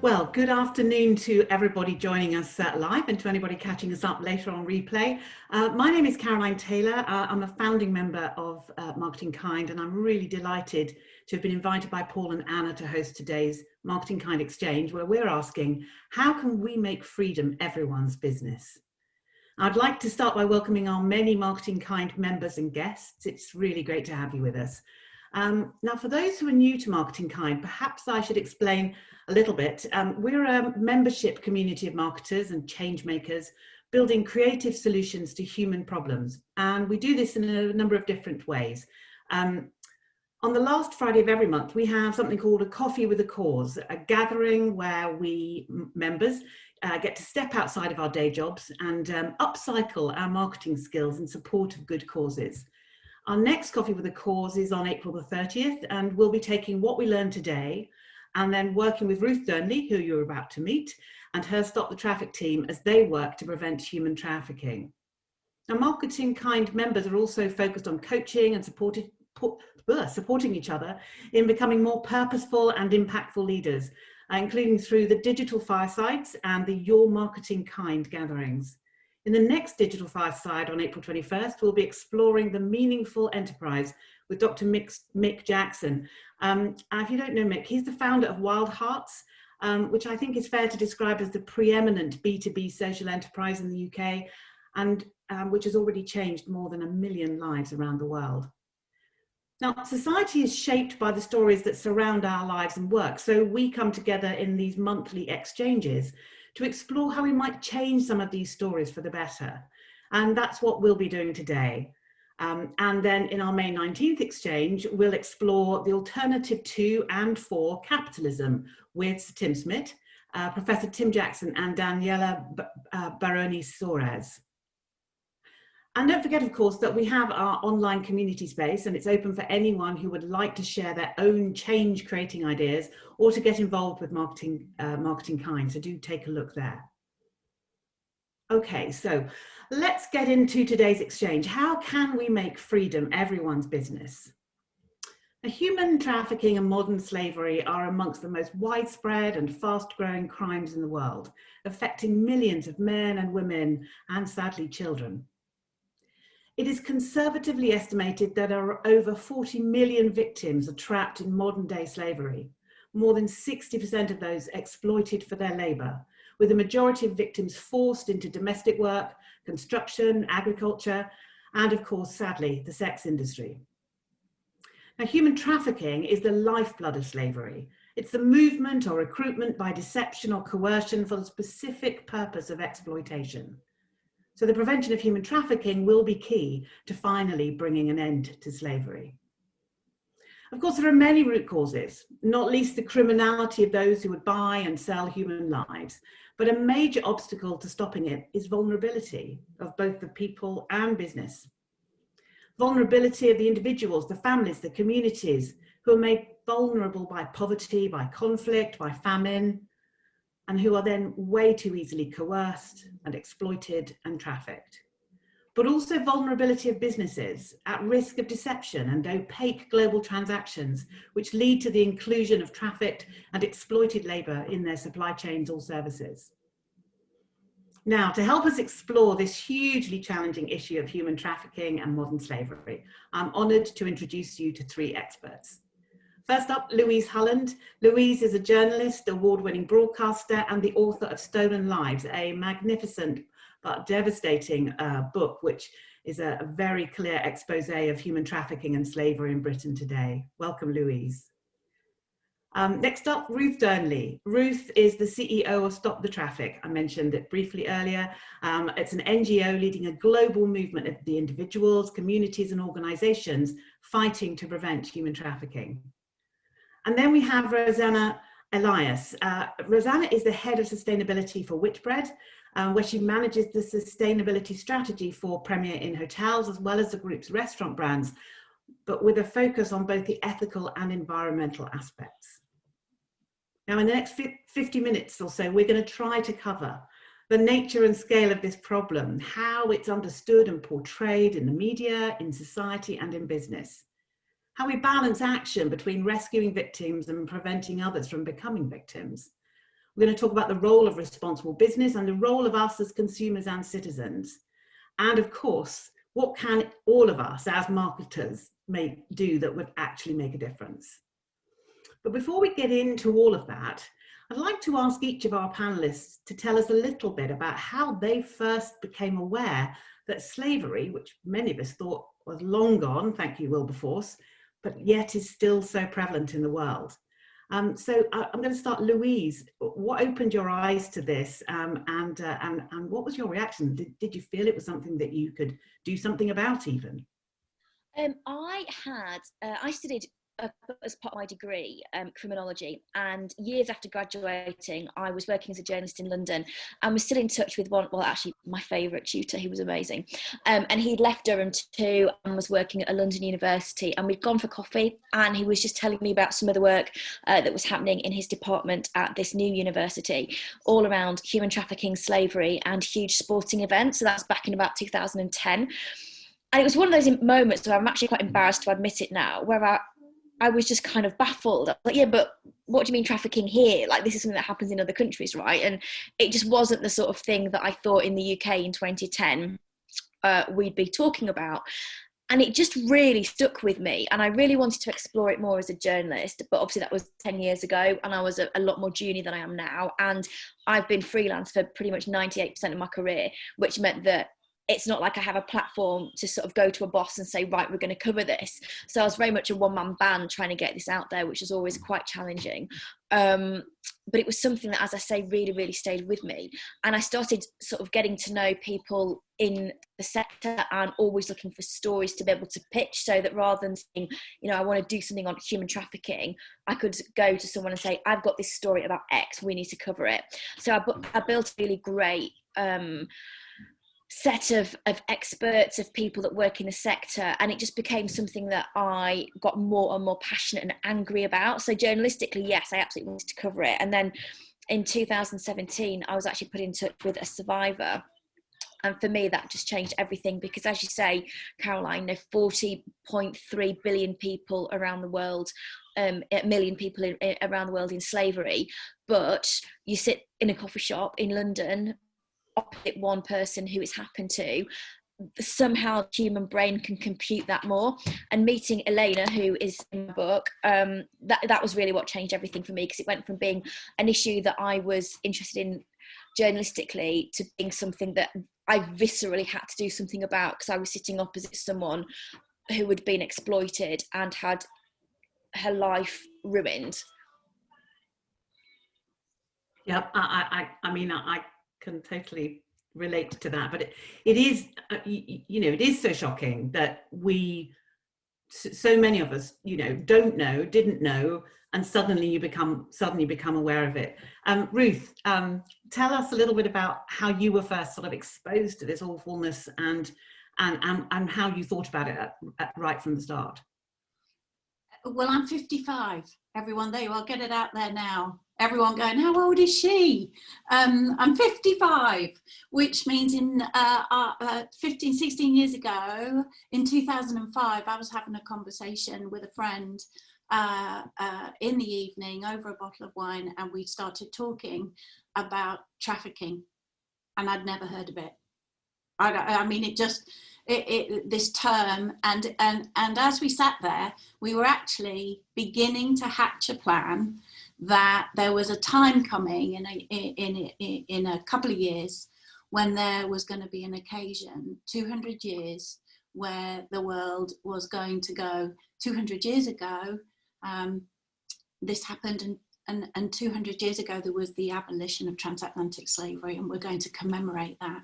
Well, good afternoon to everybody joining us live and to anybody catching us up later on replay. My name is Caroline Taylor. I'm a founding member of Marketing Kind, and I'm really delighted to have been invited by Paul and Anna to host today's Marketing Kind Exchange, where we're asking, how can we make freedom everyone's business? I'd like to start by welcoming our many Marketing Kind members and guests. It's really great to have you with us. Now, for those who are new to Marketing Kind, perhaps I should explain a little bit. We're a membership community of marketers and change makers building creative solutions to human problems. And we do this in a number of different ways. On the last Friday of every month, we have something called a Coffee with a Cause, a gathering where we members get to step outside of our day jobs and upcycle our marketing skills in support of good causes. Our next Coffee with a Cause is on April the 30th, and we'll be taking what we learned today and then working with Ruth Dearnley, who you're about to meet, and her Stop the Traffik team as they work to prevent human trafficking. Now, Marketing Kind members are also focused on coaching and supporting each other in becoming more purposeful and impactful leaders, including through the digital firesides and the Your Marketing Kind gatherings. In the next digital fireside on April 21st, we'll be exploring the meaningful enterprise with Dr. Mick Jackson. If you don't know Mick, he's the founder of Wild Hearts, which I think is fair to describe as the preeminent B2B social enterprise in the UK, and which has already changed more than 1 million lives around the world. Now, society is shaped by the stories that surround our lives and work, so we come together in these monthly exchanges to explore how we might change some of these stories for the better. And that's what we'll be doing today. And then in our May 19th exchange, we'll explore the alternative to and for capitalism with Tim Smith, Professor Tim Jackson and Daniela Baroni Soares. And don't forget, of course, that we have our online community space, and it's open for anyone who would like to share their own change creating ideas or to get involved with Marketing Kind. So do take a look there. Okay, so let's get into today's exchange. How can we make freedom everyone's business? Now, human trafficking and modern slavery are amongst the most widespread and fast-growing crimes in the world, affecting millions of men and women and, sadly, children. It is conservatively estimated that over 40 million victims are trapped in modern-day slavery, more than 60% of those exploited for their labour, with the majority of victims forced into domestic work, construction, agriculture, and of course, sadly, the sex industry. Now, human trafficking is the lifeblood of slavery. It's the movement or recruitment by deception or coercion for the specific purpose of exploitation. So the prevention of human trafficking will be key to finally bringing an end to slavery. Of course, there are many root causes, not least the criminality of those who would buy and sell human lives. But a major obstacle to stopping it is vulnerability of both the people and business. Vulnerability of the individuals, the families, the communities who are made vulnerable by poverty, by conflict, by famine, and who are then way too easily coerced and exploited and trafficked. But also vulnerability of businesses at risk of deception and opaque global transactions, which lead to the inclusion of trafficked and exploited labour in their supply chains or services. Now, to help us explore this hugely challenging issue of human trafficking and modern slavery, I'm honoured to introduce you to 3 experts. First up, Louise Hulland. Louise is a journalist, award-winning broadcaster, and the author of Stolen Lives, a magnificent but devastating book, which is a very clear expose of human trafficking and slavery in Britain today. Welcome, Louise. Next up, Ruth Dearnley. Ruth is the CEO of Stop the Traffik. I mentioned it briefly earlier. It's an NGO leading a global movement of the individuals, communities, and organizations fighting to prevent human trafficking. And then we have Rosana Elias. Rosana is the head of sustainability for Whitbread, where she manages the sustainability strategy for Premier Inn hotels, as well as the group's restaurant brands, but with a focus on both the ethical and environmental aspects. Now, in the next 50 minutes or so, we're going to try to cover the nature and scale of this problem, how it's understood and portrayed in the media, in society, and in business. How we balance action between rescuing victims and preventing others from becoming victims. We're going to talk about the role of responsible business and the role of us as consumers and citizens. And of course, what can all of us as marketers do that would actually make a difference? But before we get into all of that, I'd like to ask each of our panelists to tell us a little bit about how they first became aware that slavery, which many of us thought was long gone, thank you Wilberforce, but yet is still so prevalent in the world. So I'm going to start, Louise. What opened your eyes to this, and what was your reaction? Did you feel it was something that you could do something about even? I studied as part of my degree, criminology, and years after graduating I was working as a journalist in London and was still in touch with my favourite tutor. He was amazing, and he'd left Durham too and was working at a London university, and we'd gone for coffee and he was just telling me about some of the work that was happening in his department at this new university, all around human trafficking, slavery and huge sporting events. So that's back in about 2010, and it was one of those moments where I'm actually quite embarrassed to admit it now, where I was just kind of baffled. I was like, yeah, but what do you mean trafficking here? Like, this is something that happens in other countries, right? And it just wasn't the sort of thing that I thought in the UK in 2010 we'd be talking about. And it just really stuck with me. And I really wanted to explore it more as a journalist. But obviously that was 10 years ago and I was a lot more junior than I am now. And I've been freelance for pretty much 98% of my career, which meant that it's not like I have a platform to sort of go to a boss and say, right, we're going to cover this. So I was very much a one-man band trying to get this out there, which is always quite challenging. But it was something that, as I say, really, really stayed with me. And I started sort of getting to know people in the sector and always looking for stories to be able to pitch, so that rather than saying, I want to do something on human trafficking, I could go to someone and say, I've got this story about X, we need to cover it. So I built a really great set of experts, of people that work in the sector, and it just became something that I got more and more passionate and angry about. So journalistically, yes, I absolutely wanted to cover it. And then in 2017 I was actually put in touch with a survivor, and for me that just changed everything, because as you say, Caroline, 40.3 billion people around the world, a million people around the world in slavery, but you sit in a coffee shop in London opposite one person who it's happened to, somehow the human brain can compute that more. And meeting Elena, who is in my book, that was really what changed everything for me, because it went from being an issue that I was interested in journalistically to being something that I viscerally had to do something about, because I was sitting opposite someone who had been exploited and had her life ruined. Yeah, I mean, I can totally relate to that, but it is, it is so shocking that so many of us, didn't know, and suddenly you become aware of it. Ruth, tell us a little bit about how you were first sort of exposed to this awfulness and how you thought about it right from the start. Well, I'm 55. Everyone, there you are, get it out there now. Everyone going, how old is she? I'm 55, which means in 16 years ago, in 2005, I was having a conversation with a friend in the evening over a bottle of wine, and we started talking about trafficking, and I'd never heard of it. I mean, this term, and as we sat there, we were actually beginning to hatch a plan that there was a time coming in a couple of years when there was going to be an occasion, 200 years, where the world was going to go, 200 years ago, this happened, and 200 years ago there was the abolition of transatlantic slavery, and we're going to commemorate that.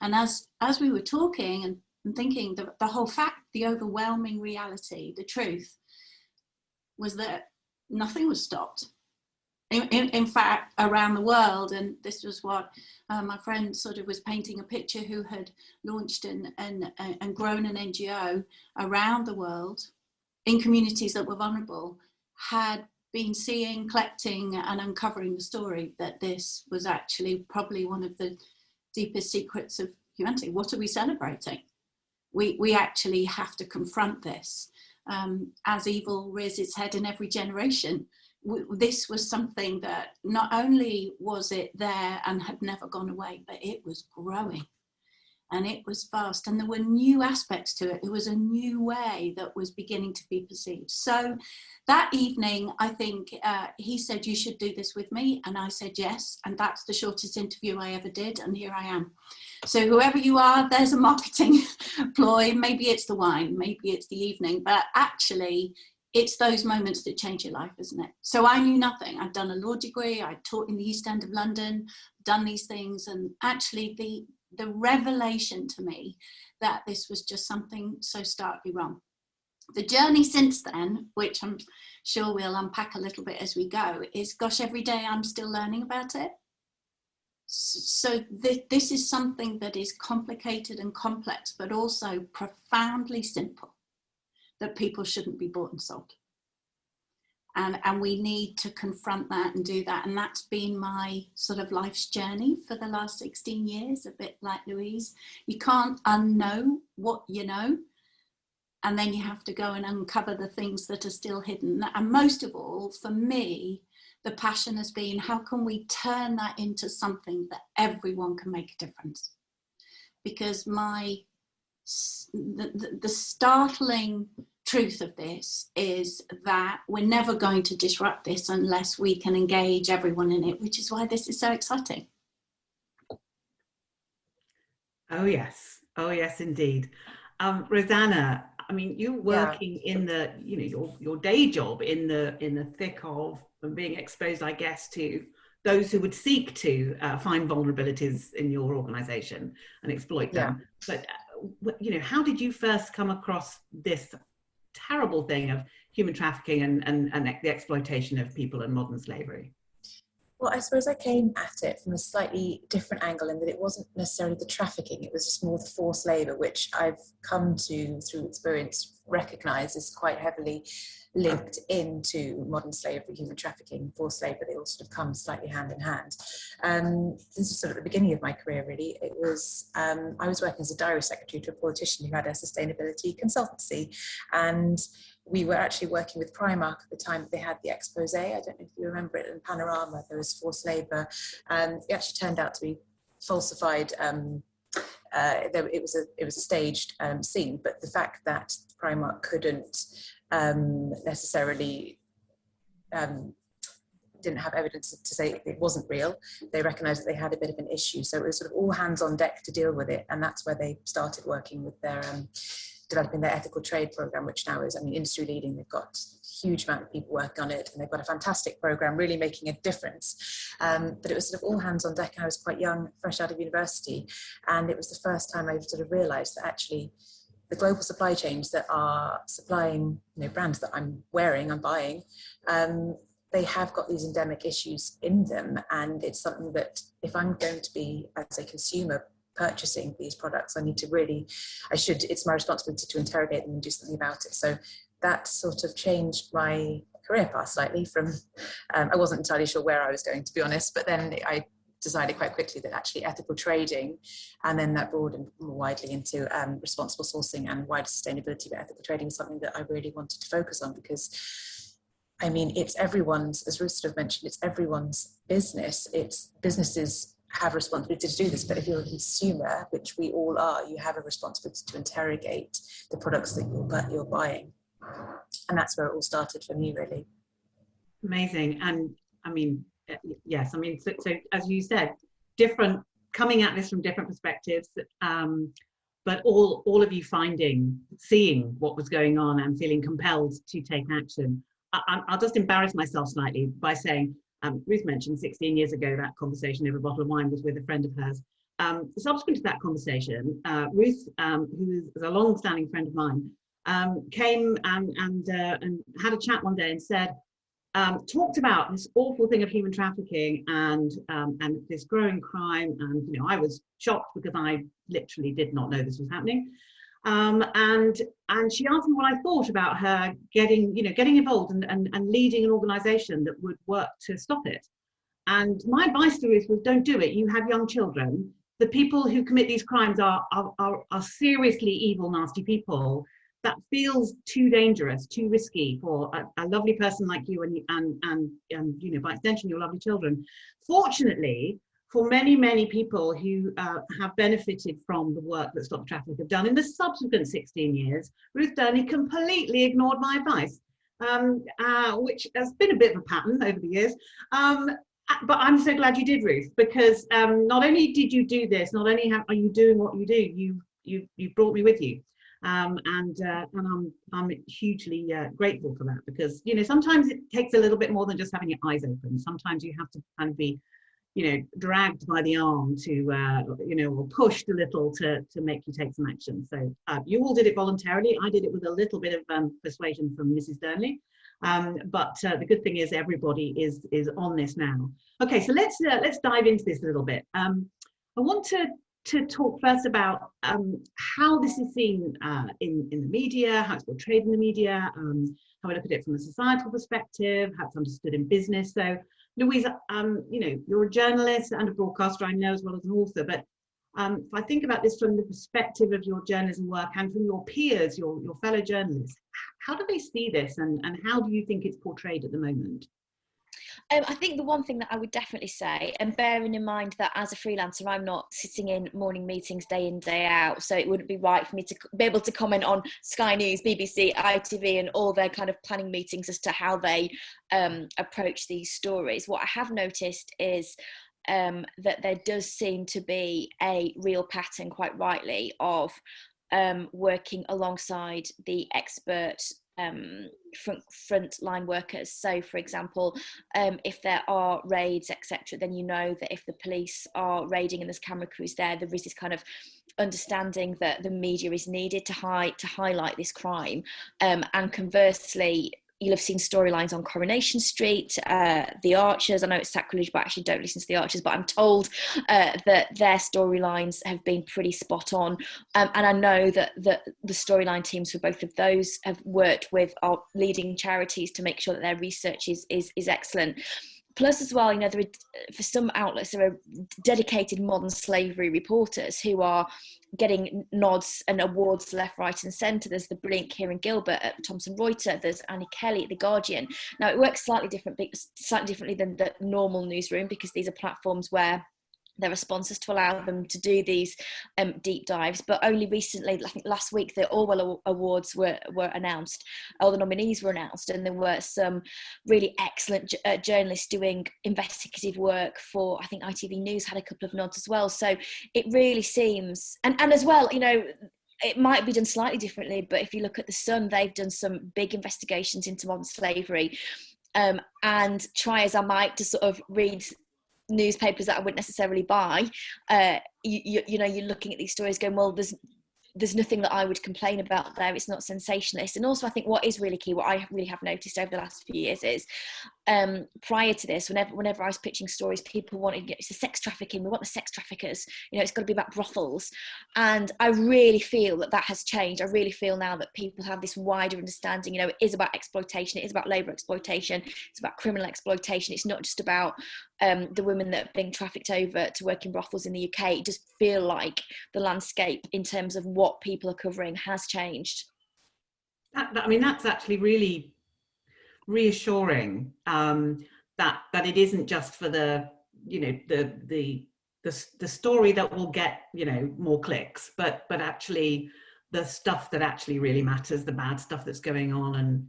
And as we were talking and thinking, the whole fact, the overwhelming reality, the truth, was that nothing was stopped. In fact, around the world, and this was what my friend sort of was painting a picture, who had launched and grown an NGO around the world in communities that were vulnerable, had been seeing, collecting and uncovering the story that this was actually probably one of the deepest secrets of humanity. What are we celebrating? We actually have to confront this. As evil rears its head in every generation, this was something that not only was it there and had never gone away, but it was growing. And it was fast, and there were new aspects to it. There was a new way that was beginning to be perceived. So that evening, I think he said, you should do this with me. And I said, yes. And that's the shortest interview I ever did. And here I am. So whoever you are, there's a marketing ploy. Maybe it's the wine, maybe it's the evening, but actually it's those moments that change your life, isn't it? So I knew nothing. I'd done a law degree. I'd taught in the East End of London, done these things. And actually the revelation to me that this was just something so starkly wrong. The journey since then, which I'm sure we'll unpack a little bit as we go, is, gosh, every day I'm still learning about it. So this is something that is complicated and complex, but also profoundly simple, that people shouldn't be bought and sold. And we need to confront that and do that. And that's been my sort of life's journey for the last 16 years, a bit like Louise. You can't unknow what you know. And then you have to go and uncover the things that are still hidden. And most of all, for me, the passion has been, how can we turn that into something that everyone can make a difference? Because the startling truth of this is that we're never going to disrupt this unless we can engage everyone in it, which is why this is so exciting. Oh yes indeed. Rosana, I mean, you working in the, you know, your day job in the thick of and being exposed, I guess, to those who would seek to find vulnerabilities in your organization and exploit them. But you know, how did you first come across this terrible thing of human trafficking and the exploitation of people in modern slavery? Well, I suppose I came at it from a slightly different angle, in that it wasn't necessarily the trafficking, it was just more the forced labour, which I've come to, through experience, recognise is quite heavily linked into modern slavery, human trafficking, forced labour. They all sort of come slightly hand in hand. This was sort of at the beginning of my career, really. It was, I was working as a diary secretary to a politician who had a sustainability consultancy, and we were actually working with Primark at the time. They had the expose, I don't know if you remember it, in Panorama, there was forced labour. It actually turned out to be falsified. It was a staged scene, but the fact that Primark couldn't necessarily didn't have evidence to say it wasn't real, they recognised that they had a bit of an issue. So it was sort of all hands on deck to deal with it, and that's where they started working with their developing their ethical trade program, which now is, I mean, industry leading. They've got a huge amount of people working on it, and they've got a fantastic program, really making a difference. But it was sort of all hands on deck, and I was quite young, fresh out of university, and it was the first time I sort of realised that actually the global supply chains that are supplying, you know, brands that I'm wearing, I'm buying, they have got these endemic issues in them, and it's something that if I'm going to be, as a consumer, purchasing these products, I need to really, it's my responsibility to interrogate them and do something about it. So that sort of changed my career path slightly from, I wasn't entirely sure where I was going, to be honest, but then I decided quite quickly that actually ethical trading, and then that broadened more widely into responsible sourcing and wider sustainability, but ethical trading is something that I really wanted to focus on, because I mean, it's everyone's, as Ruth sort of mentioned, it's everyone's business. It's businesses have a responsibility to do this, but if you're a consumer, which we all are, you have a responsibility to interrogate the products that you're buying. And that's where it all started for me, really. Amazing. And I mean, yes, I mean, so as you said, different, coming at this from different perspectives, but all of you seeing what was going on and feeling compelled to take action. I'll just embarrass myself slightly by saying, Ruth mentioned 16 years ago that conversation over a bottle of wine was with a friend of hers. Subsequent to that conversation, Ruth, who is a long-standing friend of mine, came and had a chat one day and said, talked about this awful thing of human trafficking and this growing crime. And you know, I was shocked because I literally did not know this was happening. And she asked me what I thought about her getting involved and leading an organisation that would work to stop it. And my advice to Ruth was, don't do it. You have young children. The people who commit these crimes are seriously evil, nasty people. that feels too dangerous, too risky for a lovely person like you and you know, by extension, your lovely children. Fortunately, for many, many people who have benefited from the work that Stop the Traffik have done in the subsequent 16 years, Ruth Dearnley completely ignored my advice, which has been a bit of a pattern over the years. But I'm so glad you did, Ruth, because not only did you do this, not only are you doing what you do, you brought me with you. And I'm hugely grateful for that, because, you know, sometimes it takes a little bit more than just having your eyes open. Sometimes you have to kind of be, you know, dragged by the arm to, you know, or pushed a little to make you take some action. So you all did it voluntarily. I did it with a little bit of persuasion from Mrs. Dearnley. But the good thing is everybody is on this now. Okay, so let's dive into this a little bit. I want to talk first about how this is seen in the media, how it's portrayed in the media, how we look at it from a societal perspective, how it's understood in business. So, Louise, you know, you're a journalist and a broadcaster, I know, as well as an author, but if I think about this from the perspective of your journalism work and from your peers, your fellow journalists, how do they see this, and how do you think it's portrayed at the moment? I think the one thing that I would definitely say, and bearing in mind that as a freelancer, I'm not sitting in morning meetings day in, day out, so it wouldn't be right for me to be able to comment on Sky News, BBC, ITV and all their kind of planning meetings as to how they approach these stories. What I have noticed is that there does seem to be a real pattern, quite rightly, of working alongside the expert frontline workers. So, for example, if there are raids, etc., then you know that if the police are raiding and there's camera crews there is this kind of understanding that the media is needed to highlight this crime. And conversely, you'll have seen storylines on Coronation Street, The Archers. I know it's sacrilege, but I actually don't listen to The Archers, but I'm told that their storylines have been pretty spot on. And I know that the storyline teams for both of those have worked with our leading charities to make sure that their research is excellent. Plus, as well, you know, for some outlets, there are dedicated modern slavery reporters who are getting nods and awards left, right and centre. There's the brilliant Kieran Gilbert at Thomson Reuters. There's Annie Kelly at The Guardian. Now, it works slightly differently than the normal newsroom, because these are platforms where there are sponsors to allow them to do these deep dives. But only recently, I think last week, the Orwell Awards were announced, all the nominees were announced, and there were some really excellent journalists doing investigative work for, I think ITV News had a couple of nods as well. So it really seems, and as well, you know, it might be done slightly differently, but if you look at The Sun, they've done some big investigations into modern slavery. And try as I might to sort of read newspapers that I wouldn't necessarily buy, you know, you're looking at these stories going, well, there's nothing that I would complain about there. It's not sensationalist. And also, I think what is really key, what I really have noticed over the last few years is, prior to this, whenever I was pitching stories, people wanted, it's the sex trafficking, we want the sex traffickers, you know, it's got to be about brothels. And I really feel that has changed. I really feel now that people have this wider understanding, you know, it is about exploitation, it is about labour exploitation, it's about criminal exploitation. It's not just about the women that are being trafficked over to work in brothels in the UK. It does feel like the landscape in terms of what people are covering has changed. I mean, that's actually really reassuring, that it isn't just for the, you know, the story that will get, you know, more clicks, but actually the stuff that actually really matters, the bad stuff that's going on, and,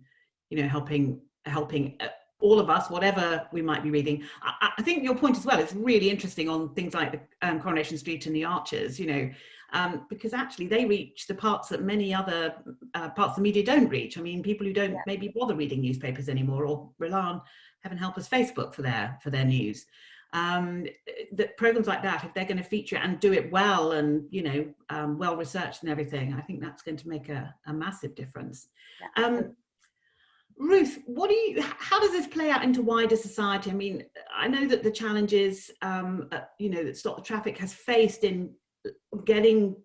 you know, helping all of us, whatever we might be reading. I think your point as well is really interesting on things like the Coronation Street and The Archers, you know, because actually they reach the parts that many other parts of the media don't reach. I mean, people who don't maybe bother reading newspapers anymore, or rely on, heaven help us, Facebook for their news. That programs like that, if they're going to feature and do it well, and, you know, well researched and everything, I think that's going to make a massive difference. Ruth, how does this play out into wider society? I mean, I know that the challenges, you know, that Stop the Traffik has faced in getting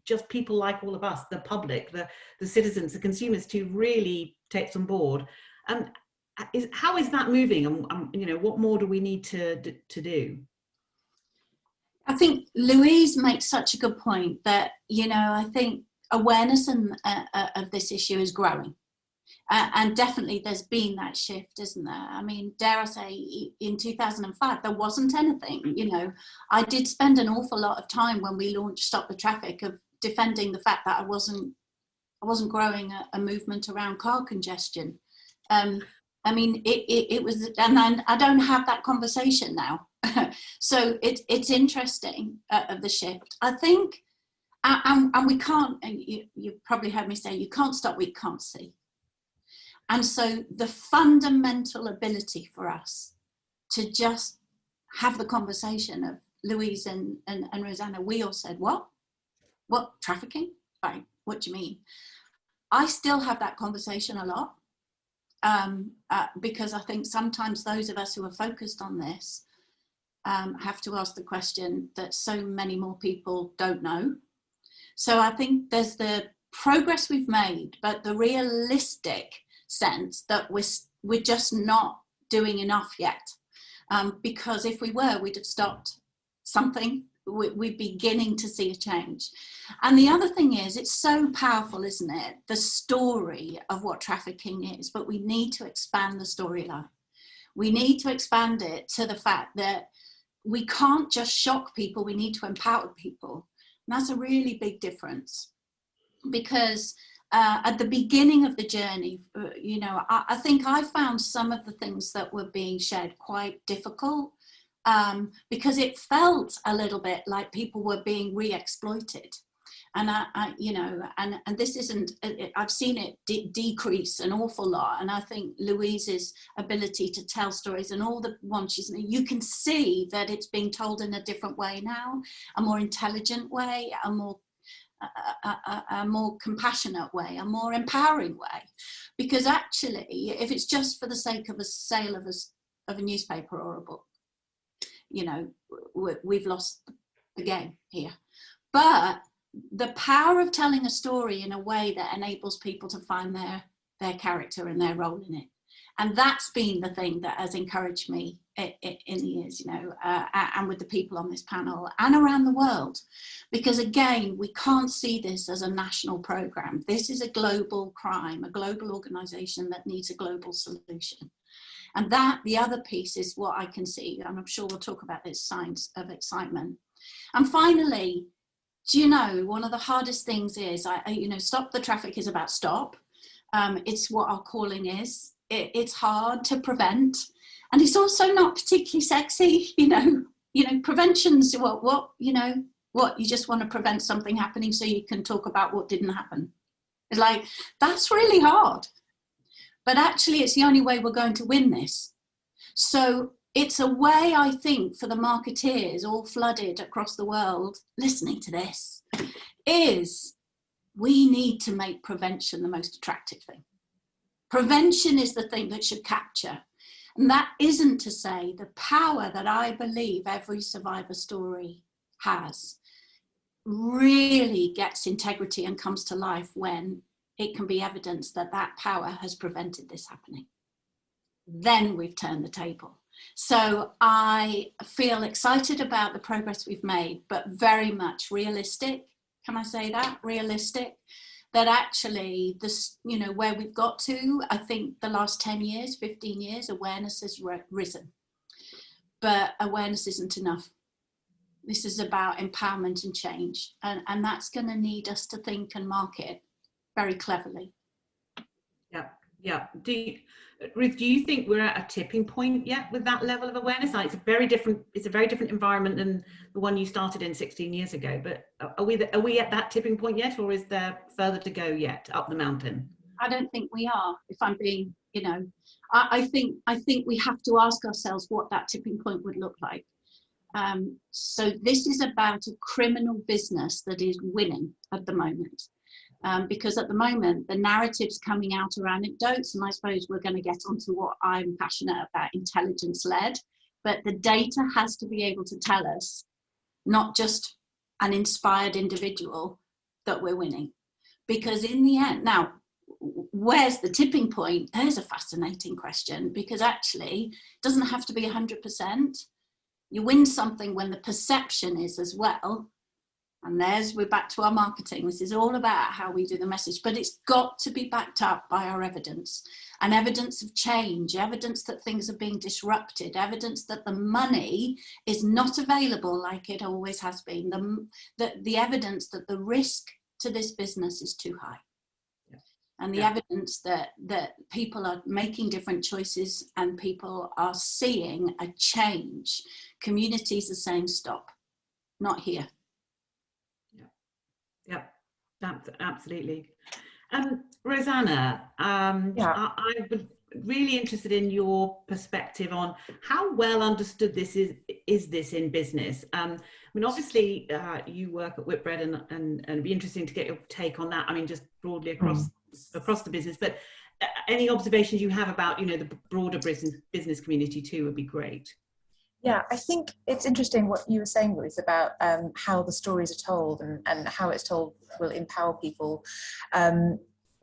just people like all of us, the public, the citizens, the consumers, to really take this on board. How is that moving? And you know, what more do we need to do? I think Louise makes such a good point that, you know, I think awareness of this issue is growing. And definitely there's been that shift, isn't there? I mean, dare I say, in 2005, there wasn't anything, you know. I did spend an awful lot of time when we launched Stop the Traffik of defending the fact that I wasn't growing a movement around car congestion. I mean, it was, and I don't have that conversation now. So it's interesting of the shift. I think, and we can't, and you probably heard me say, you can't stop what you can't see. And so the fundamental ability for us to just have the conversation of Louise and Rosana, we all said, what trafficking? Right, what do you mean? I still have that conversation a lot because I think sometimes those of us who are focused on this have to ask the question that so many more people don't know. So I think there's the progress we've made, but the realistic sense that we're just not doing enough yet, because if we were, we'd have stopped something. We're beginning to see a change. And the other thing is, it's so powerful, isn't it, the story of what trafficking is, but we need to expand the storyline. We need to expand it to the fact that we can't just shock people, we need to empower people. And that's a really big difference, because at the beginning of the journey, you know, I think I found some of the things that were being shared quite difficult, because it felt a little bit like people were being re-exploited. And you know, and this isn't, I've seen it decrease an awful lot. And I think Louise's ability to tell stories and all the ones you can see that it's being told in a different way now, a more intelligent way, a more compassionate way, a more empowering way. Because actually, if it's just for the sake of a sale of a newspaper or a book, you know, we've lost the game here. But the power of telling a story in a way that enables people to find their character and their role in it. And that's been the thing that has encouraged me in the years, you know, and with the people on this panel and around the world. Because again, we can't see this as a national program. This is a global crime, a global organization that needs a global solution. And that, the other piece is what I can see, and I'm sure we'll talk about this, signs of excitement. And finally, do you know, one of the hardest things is, you know, Stop the Traffik is about stop. It's what our calling is. It's hard to prevent. And it's also not particularly sexy, you know, prevention's what, you know, what, you just want to prevent something happening so you can talk about what didn't happen. It's like, that's really hard. But actually, it's the only way we're going to win this. So it's a way, I think, for the marketeers all flooded across the world listening to this, is we need to make prevention the most attractive thing. Prevention is the thing that should capture. And that isn't to say the power that I believe every survivor story has really gets integrity and comes to life when it can be evidence that that power has prevented this happening. Then we've turned the table. So I feel excited about the progress we've made, but very much realistic. Can I say that? Realistic. That actually, this, you know, where we've got to, I think the last 10 years, 15 years, awareness has risen. But awareness isn't enough. This is about empowerment and change. And that's going to need us to think and market very cleverly. Yeah. Ruth, do you think we're at a tipping point yet with that level of awareness? It's a very different environment than the one you started in 16 years ago. But are we at that tipping point yet, or is there further to go yet up the mountain? I don't think we are. If I'm being, you know, I think we have to ask ourselves what that tipping point would look like. So this is about a criminal business that is winning at the moment. Because at the moment, the narratives coming out are anecdotes, and I suppose we're going to get onto what I'm passionate about, intelligence-led, but the data has to be able to tell us, not just an inspired individual, that we're winning. Because in the end, now, where's the tipping point? There's a fascinating question, because actually, it doesn't have to be 100%. You win something when the perception is as well And we're back to our marketing. This is all about how we do the message, but it's got to be backed up by our evidence, and evidence of change, evidence that things are being disrupted, evidence that the money is not available like it always has been, the evidence that the risk to this business is too high. And the evidence that people are making different choices and people are seeing a change. Communities are saying, stop, not here. Yeah, absolutely. Rosana, I was really interested in your perspective on how well understood this is this in business. I mean, obviously, you work at Whitbread, and it'd be interesting to get your take on that. I mean, just broadly across the business, but any observations you have about, you know, the broader business community too would be great. Yeah, I think it's interesting what you were saying, Ruth, about how the stories are told and how it's told will empower people.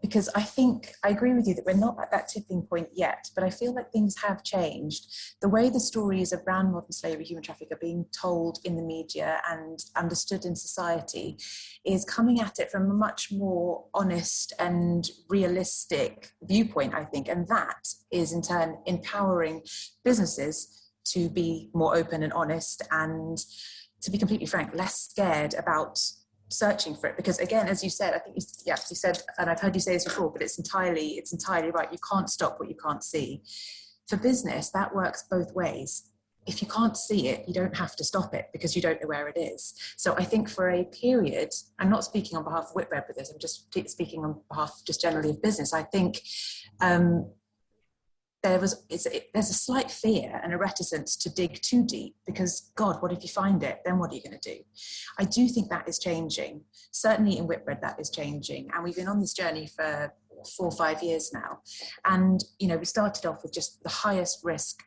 Because I think I agree with you that we're not at that tipping point yet, but I feel like things have changed. The way the stories around modern slavery, human trafficking are being told in the media and understood in society is coming at it from a much more honest and realistic viewpoint, I think. And that is in turn empowering businesses to be more open and honest, and to be completely frank, less scared about searching for it. Because again, as you said, I think you said, and I've heard you say this before, but it's entirely right. You can't stop what you can't see. For business, that works both ways. If you can't see it, you don't have to stop it because you don't know where it is. So I think for a period, I'm not speaking on behalf of Whitbread with this, I'm just speaking on behalf just generally of business. I think there's a slight fear and a reticence to dig too deep because, God, what if you find it? Then what are you going to do? I do think that is changing. Certainly in Whitbread, that is changing. And we've been on this journey for 4 or 5 years now. And, you know, we started off with just the highest risk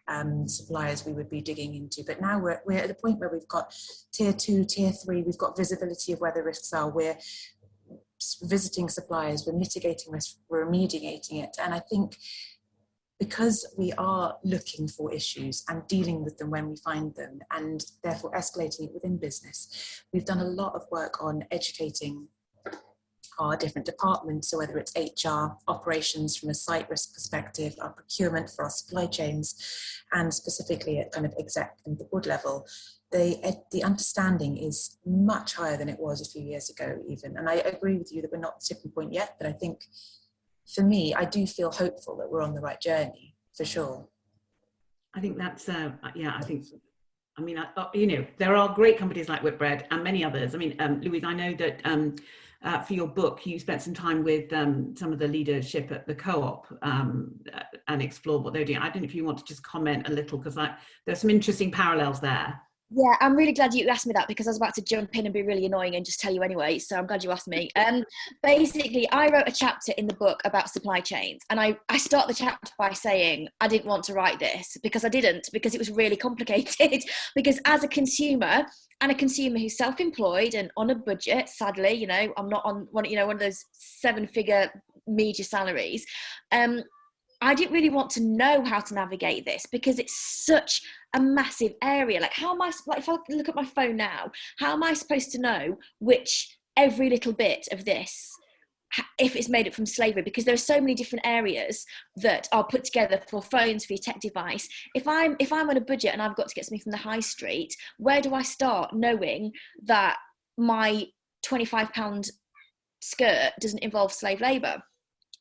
suppliers we would be digging into. But now we're at the point where we've got tier 2, tier 3, we've got visibility of where the risks are. We're visiting suppliers, we're mitigating risk, we're remediating it. And I think because we are looking for issues and dealing with them when we find them, and therefore escalating it within business, we've done a lot of work on educating our different departments. So whether it's HR, operations from a site risk perspective, our procurement for our supply chains, and specifically at kind of exec and the board level, the understanding is much higher than it was a few years ago even. And I agree with you that we're not at the tipping point yet, but I think for me, I do feel hopeful that we're on the right journey, for sure. I think that's, you know, there are great companies like Whitbread and many others. I mean, Louise, I know that for your book, you spent some time with some of the leadership at the Co-op and explored what they're doing. I don't know if you want to just comment a little, because there's some interesting parallels there. Yeah, I'm really glad you asked me that, because I was about to jump in and be really annoying and just tell you anyway, so I'm glad you asked me. Basically, I wrote a chapter in the book about supply chains, and I start the chapter by saying I didn't want to write this because it was really complicated. Because as a consumer, and a consumer who's self-employed and on a budget, sadly, you know, I'm not on one of those 7-figure media salaries. I didn't really want to know how to navigate this because it's such a massive area. Like, how am I, like, if I look at my phone now, how am I supposed to know which every little bit of this, if it's made up from slavery? Because there are so many different areas that are put together for phones, for your tech device. If I'm on a budget and I've got to get something from the high street, where do I start knowing that my £25 skirt doesn't involve slave labour?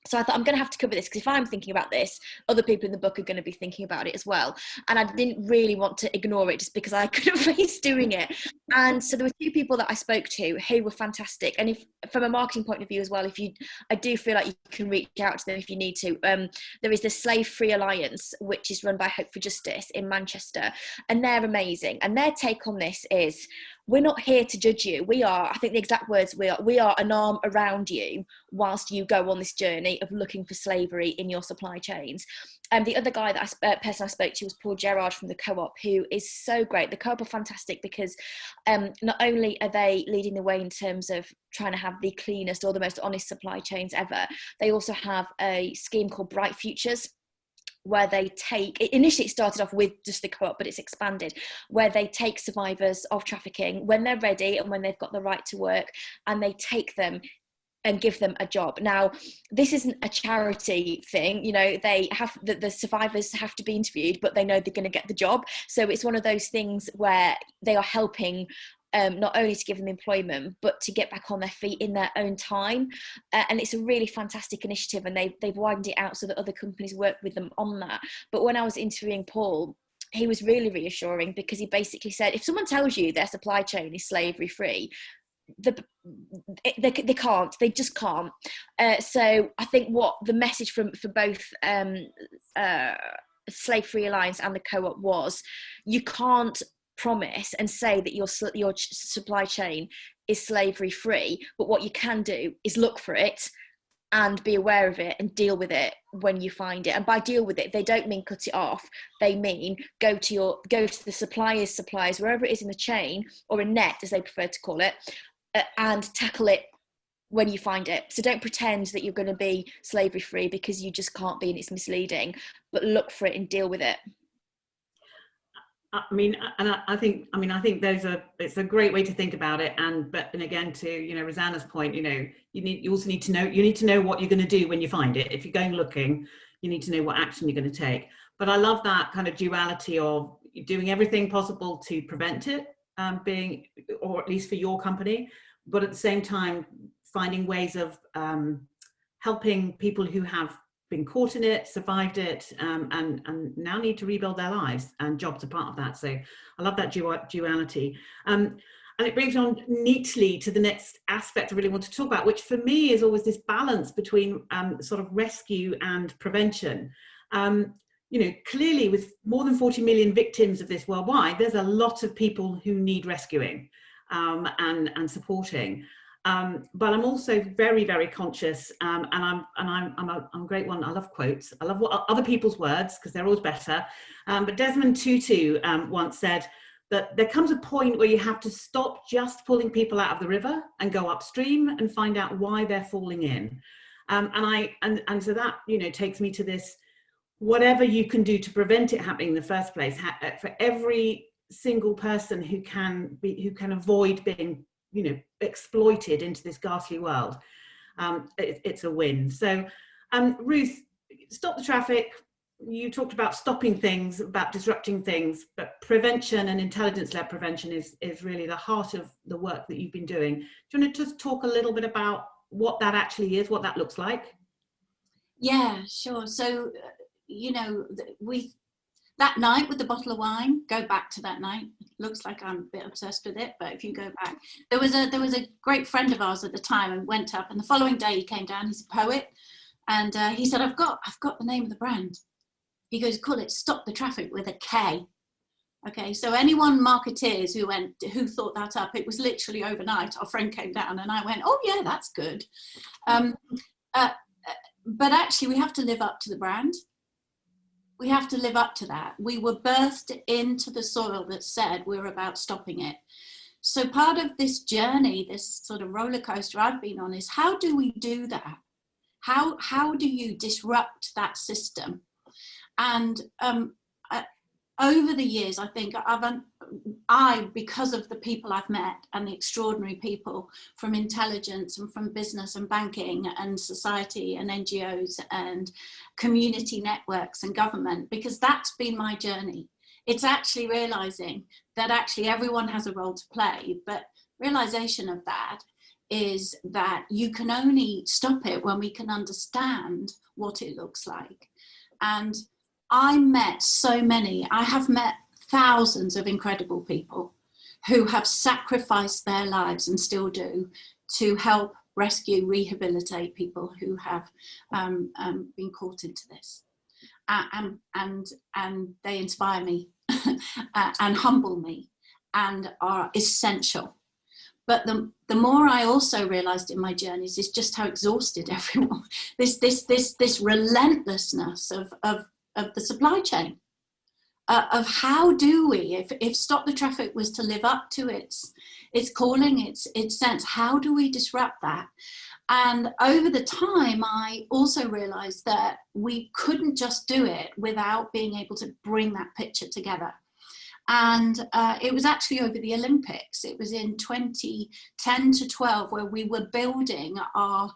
So I thought, I'm going to have to cover this, because if I'm thinking about this, other people in the book are going to be thinking about it as well. And I didn't really want to ignore it just because I couldn't face doing it. And so there were 2 people that I spoke to who were fantastic. And if, from a marketing point of view as well, I do feel like you can reach out to them if you need to. There is the Slave Free Alliance, which is run by Hope for Justice in Manchester. And they're amazing. And their take on this is, we're not here to judge you. We are, I think the exact words, we are an arm around you whilst you go on this journey of looking for slavery in your supply chains. And the other guy person I spoke to was Paul Gerard from the Co-op, who is so great. The Co-op are fantastic because not only are they leading the way in terms of trying to have the cleanest or the most honest supply chains ever, they also have a scheme called Bright Futures, where they take, initially it started off with just the co-op, but it's expanded, where they take survivors of trafficking when they're ready and when they've got the right to work, and they take them and give them a job. Now, this isn't a charity thing, you know, they have, the survivors have to be interviewed, but they know they're going to get the job. So it's one of those things where they are helping not only to give them employment, but to get back on their feet in their own time. And it's a really fantastic initiative, and they've widened it out so that other companies work with them on that. But when I was interviewing Paul, he was really reassuring, because he basically said, if someone tells you their supply chain is slavery free, they just can't. So I think what the message for both Slave Free Alliance and the co-op was, you can't promise and say that your supply chain is slavery free, but what you can do is look for it and be aware of it and deal with it when you find it. And by deal with it, they don't mean cut it off. They mean go to the suppliers, wherever it is in the chain, or a net as they prefer to call it, and tackle it when you find it. So don't pretend that you're going to be slavery free, because you just can't be, and it's misleading, but look for it and deal with it. I mean, and I think it's a great way to think about it. And again, to, you know, Rosana's point, you know, you also need to know what you're going to do when you find it. If you're going looking, you need to know what action you're going to take. But I love that kind of duality of doing everything possible to prevent it being, or at least for your company, but at the same time finding ways of helping people who have been caught in it, survived it, and now need to rebuild their lives, and jobs are part of that. So I love that duality. And it brings me on neatly to the next aspect I really want to talk about, which for me is always this balance between sort of rescue and prevention. You know, clearly with more than 40 million victims of this worldwide, there's a lot of people who need rescuing and supporting. But I'm also very, very conscious, and I'm a great one. I love quotes. I love other people's words, because they're always better. But Desmond Tutu once said that there comes a point where you have to stop just pulling people out of the river and go upstream and find out why they're falling in. And so that, you know, takes me to this: whatever you can do to prevent it happening in the first place, for every single person who can avoid being, you know, exploited into this ghastly world, it's a win. So Ruth, Stop the Traffik, you talked about stopping things, about disrupting things, but prevention and intelligence-led prevention is really the heart of the work that you've been doing. Do you want to just talk a little bit about what that actually is, what that looks like? Yeah, sure. So you know, that night with the bottle of wine, go back to that night. It looks like I'm a bit obsessed with it, but if you go back, there was a great friend of ours at the time, and went up, and the following day he came down. He's a poet, and he said, I've got the name of the brand. He goes, call it Stop the Traffik with a K. Okay, so anyone marketeers who thought that up, it was literally overnight. Our friend came down, and I went, oh yeah, that's good. But actually, we have to live up to the brand. We have to live up to that. We were birthed into the soil that said we're about stopping it. So part of this journey, this sort of roller coaster I've been on, is how do we do that? How do you disrupt that system? And over the years, I think because of the people I've met, and the extraordinary people from intelligence and from business and banking and society and NGOs and community networks and government, because that's been my journey. It's actually realizing that actually everyone has a role to play, but realization of that is that you can only stop it when we can understand what it looks like. And I have met thousands of incredible people who have sacrificed their lives, and still do, to help rescue, rehabilitate people who have been caught into this. And they inspire me and humble me, and are essential. But the more I also realized in my journeys is just how exhausted everyone, this relentlessness of the supply chain. of how do we, if Stop the Traffik was to live up to its calling, its sense, how do we disrupt that? And over the time, I also realized that we couldn't just do it without being able to bring that picture together. And it was actually over the Olympics. It was in 2010 to 12 where we were building our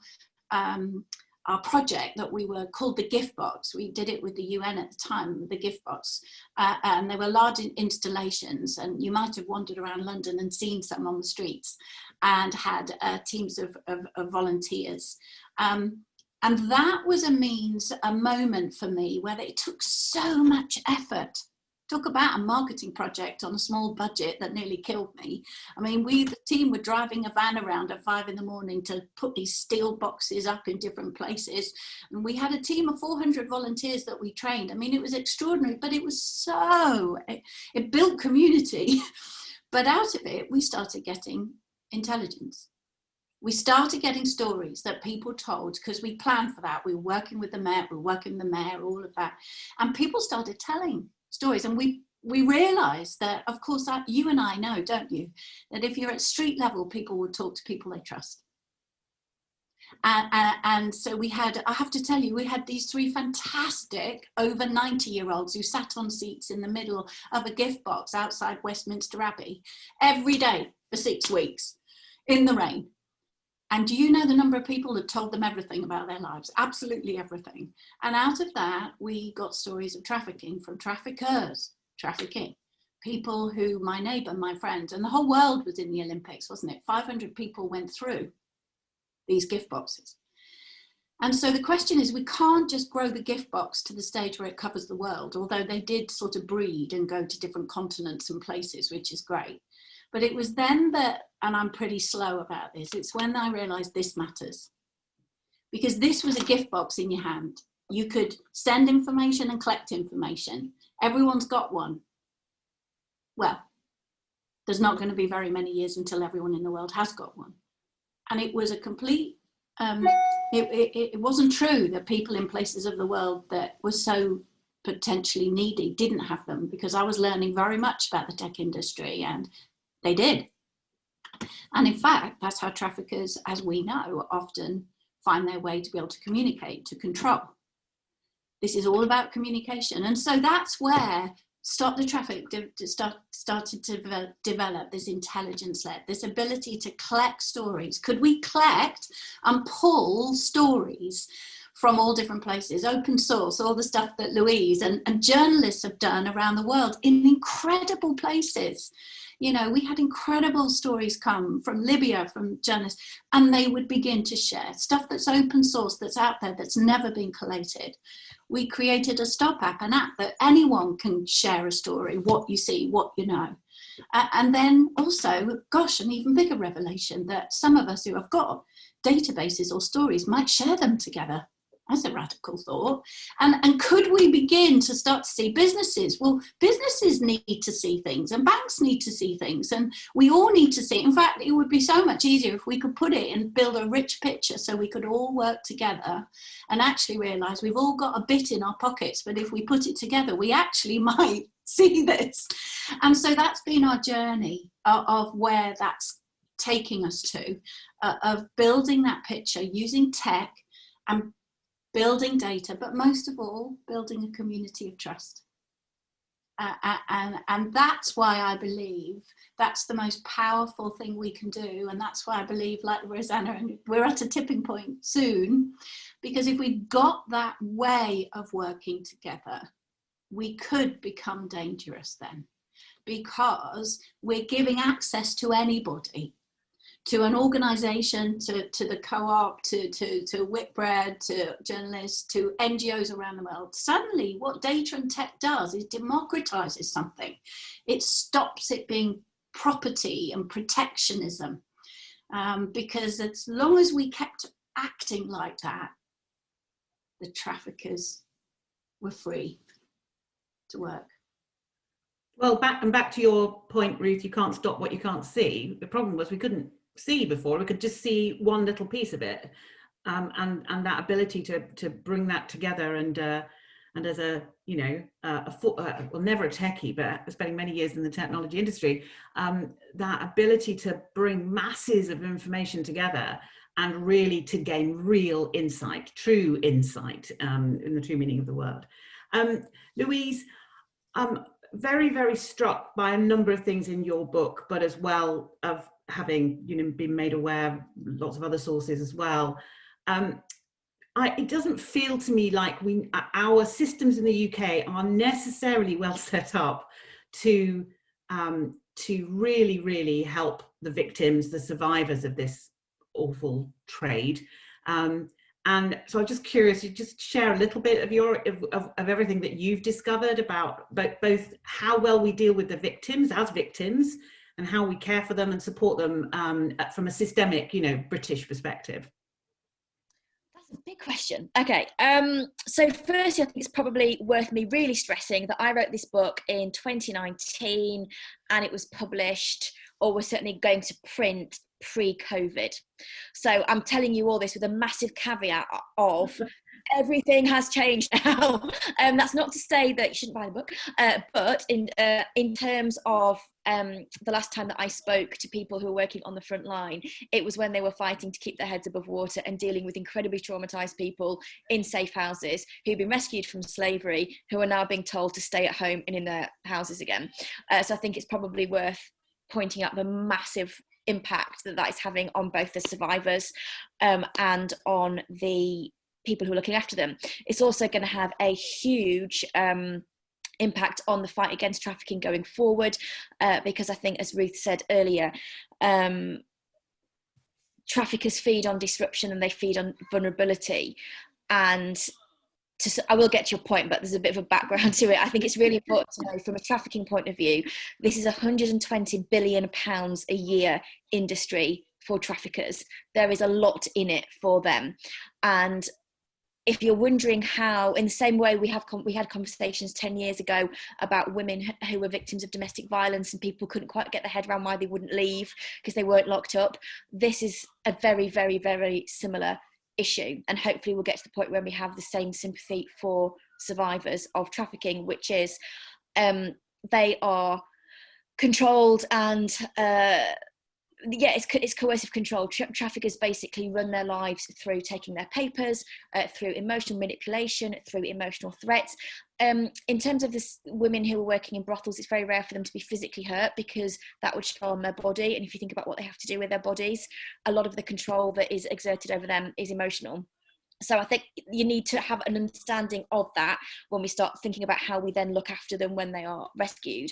project that we were called the Gift Box. We did it with the UN at the time, the Gift Box. And they were large installations, and you might have wandered around London and seen some on the streets, and had teams of volunteers. And that was a moment for me where it took so much effort. Talk about a marketing project on a small budget that nearly killed me. I mean, the team were driving a van around at 5 in the morning to put these steel boxes up in different places. And we had a team of 400 volunteers that we trained. I mean, it was extraordinary, but it was it built community. But out of it, we started getting intelligence. We started getting stories that people told, because we planned for that. We were working with the mayor, all of that. And people started telling stories, and we realized that, of course, you and I know, don't you, that if you're at street level, people will talk to people they trust. And so I have to tell you, we had these 3 fantastic over 90-year-olds who sat on seats in the middle of a gift box outside Westminster Abbey every day for 6 weeks in the rain. And do you know the number of people that told them everything about their lives? Absolutely everything. And out of that, we got stories of trafficking, from traffickers, trafficking, people who, my neighbour, my friend, and the whole world was in the Olympics, wasn't it? 500 people went through these gift boxes. And so the question is, we can't just grow the gift box to the stage where it covers the world, although they did sort of breed and go to different continents and places, which is great. But it was then that, and I'm pretty slow about this, it's when I realized this matters. Because this was a gift box in your hand. You could send information and collect information. Everyone's got one. Well, there's not going to be very many years until everyone in the world has got one. And it was a complete, it wasn't true that people in places of the world that were so potentially needy didn't have them, because I was learning very much about the tech industry, and they did. And in fact, that's how traffickers, as we know, often find their way to be able to communicate, to control. This is all about communication. And so that's where Stop the Traffik started to develop this intelligence-led, this ability to collect stories. Could we collect and pull stories from all different places, open source, all the stuff that Louise and journalists have done around the world in incredible places. You know, we had incredible stories come from Libya, from journalists, and they would begin to share stuff that's open source, that's out there, that's never been collated. We created a Stop app, an app that anyone can share a story, what you see, what you know. And then also, gosh, an even bigger revelation that some of us who have got databases or stories might share them together. That's a radical thought. And could we begin to start to see businesses? Well, businesses need to see things, and banks need to see things, and we all need to see. In fact, it would be so much easier if we could put it and build a rich picture so we could all work together and actually realize we've all got a bit in our pockets, but if we put it together, we actually might see this. And so that's been our journey of where that's taking us to, of building that picture using tech and building data, but most of all, building a community of trust. And that's why I believe that's the most powerful thing we can do. And that's why I believe, like Rosana, and we're at a tipping point soon, because if we got that way of working together, we could become dangerous then, because we're giving access to anybody, to an organization, to the co-op, to Whitbread, to journalists, to NGOs around the world. Suddenly what data and tech does is democratizes something. It stops it being property and protectionism, because as long as we kept acting like that, the traffickers were free to work. Well, back to your point, Ruth, you can't stop what you can't see. The problem was we couldn't see before. We could just see one little piece of it, and that ability to bring that together and and as a, you know, well, never a techie, but spending many years in the technology industry, that ability to bring masses of information together and really to gain real insight, true insight, in the true meaning of the word. Louise, very, very struck by a number of things in your book, but as well of having, you know, been made aware of lots of other sources as well. It doesn't feel to me like our systems in the UK are necessarily well set up to really, really help the victims, the survivors of this awful trade. And so I'm just curious, you just share a little bit of everything that you've discovered about both how well we deal with the victims as victims and how we care for them and support them from a systemic, you know, British perspective. That's a big question. Okay, so first I think it's probably worth me really stressing that I wrote this book in 2019 and it was published, or was certainly going to print, pre-COVID. So I'm telling you all this with a massive caveat of everything has changed now. That's not to say that you shouldn't buy the book, but in terms of the last time that I spoke to people who were working on the front line, it was when they were fighting to keep their heads above water and dealing with incredibly traumatized people in safe houses who've been rescued from slavery, who are now being told to stay at home and in their houses again. So I think it's probably worth pointing out the massive impact that is having on both the survivors and on the people who are looking after them. It's also going to have a huge impact on the fight against trafficking going forward, because I think, as Ruth said earlier, traffickers feed on disruption and they feed on vulnerability. And I will get to your point, but there's a bit of a background to it. I think it's really important to know from a trafficking point of view, this is £120 billion a year industry for traffickers. There is a lot in it for them. And if you're wondering how, in the same way we had conversations 10 years ago about women who were victims of domestic violence and people couldn't quite get their head around why they wouldn't leave because they weren't locked up, this is a very, very, very similar issue, and hopefully we'll get to the point where we have the same sympathy for survivors of trafficking, which is they are controlled and it's coercive control. Traffickers basically run their lives through taking their papers, through emotional manipulation, through emotional threats. In terms of this, women who are working in brothels, it's very rare for them to be physically hurt because that would show on their body. And if you think about what they have to do with their bodies, a lot of the control that is exerted over them is emotional. So I think you need to have an understanding of that when we start thinking about how we then look after them when they are rescued.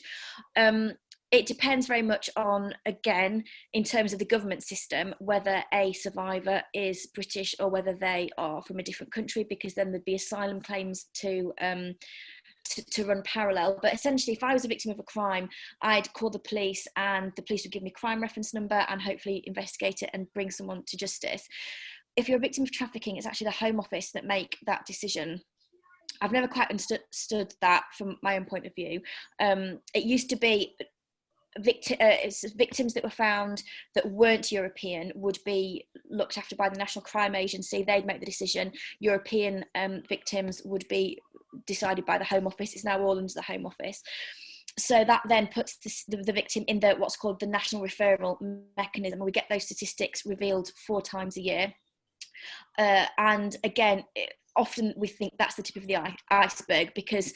It depends very much on, again, in terms of the government system, whether a survivor is British or whether they are from a different country, because then there'd be asylum claims to run parallel. But essentially, if I was a victim of a crime, I'd call the police and the police would give me a crime reference number and hopefully investigate it and bring someone to justice. If you're a victim of trafficking, it's actually the Home Office that make that decision. I've never quite understood that from my own point of view. It used to be victims that were found that weren't European would be looked after by the National Crime Agency. They'd make the decision. European victims would be decided by the Home Office. It's now all under the Home Office. So that then puts the victim in what's called the National Referral Mechanism, where we get those statistics revealed 4 times a year. And again, often we think that's the tip of the iceberg, because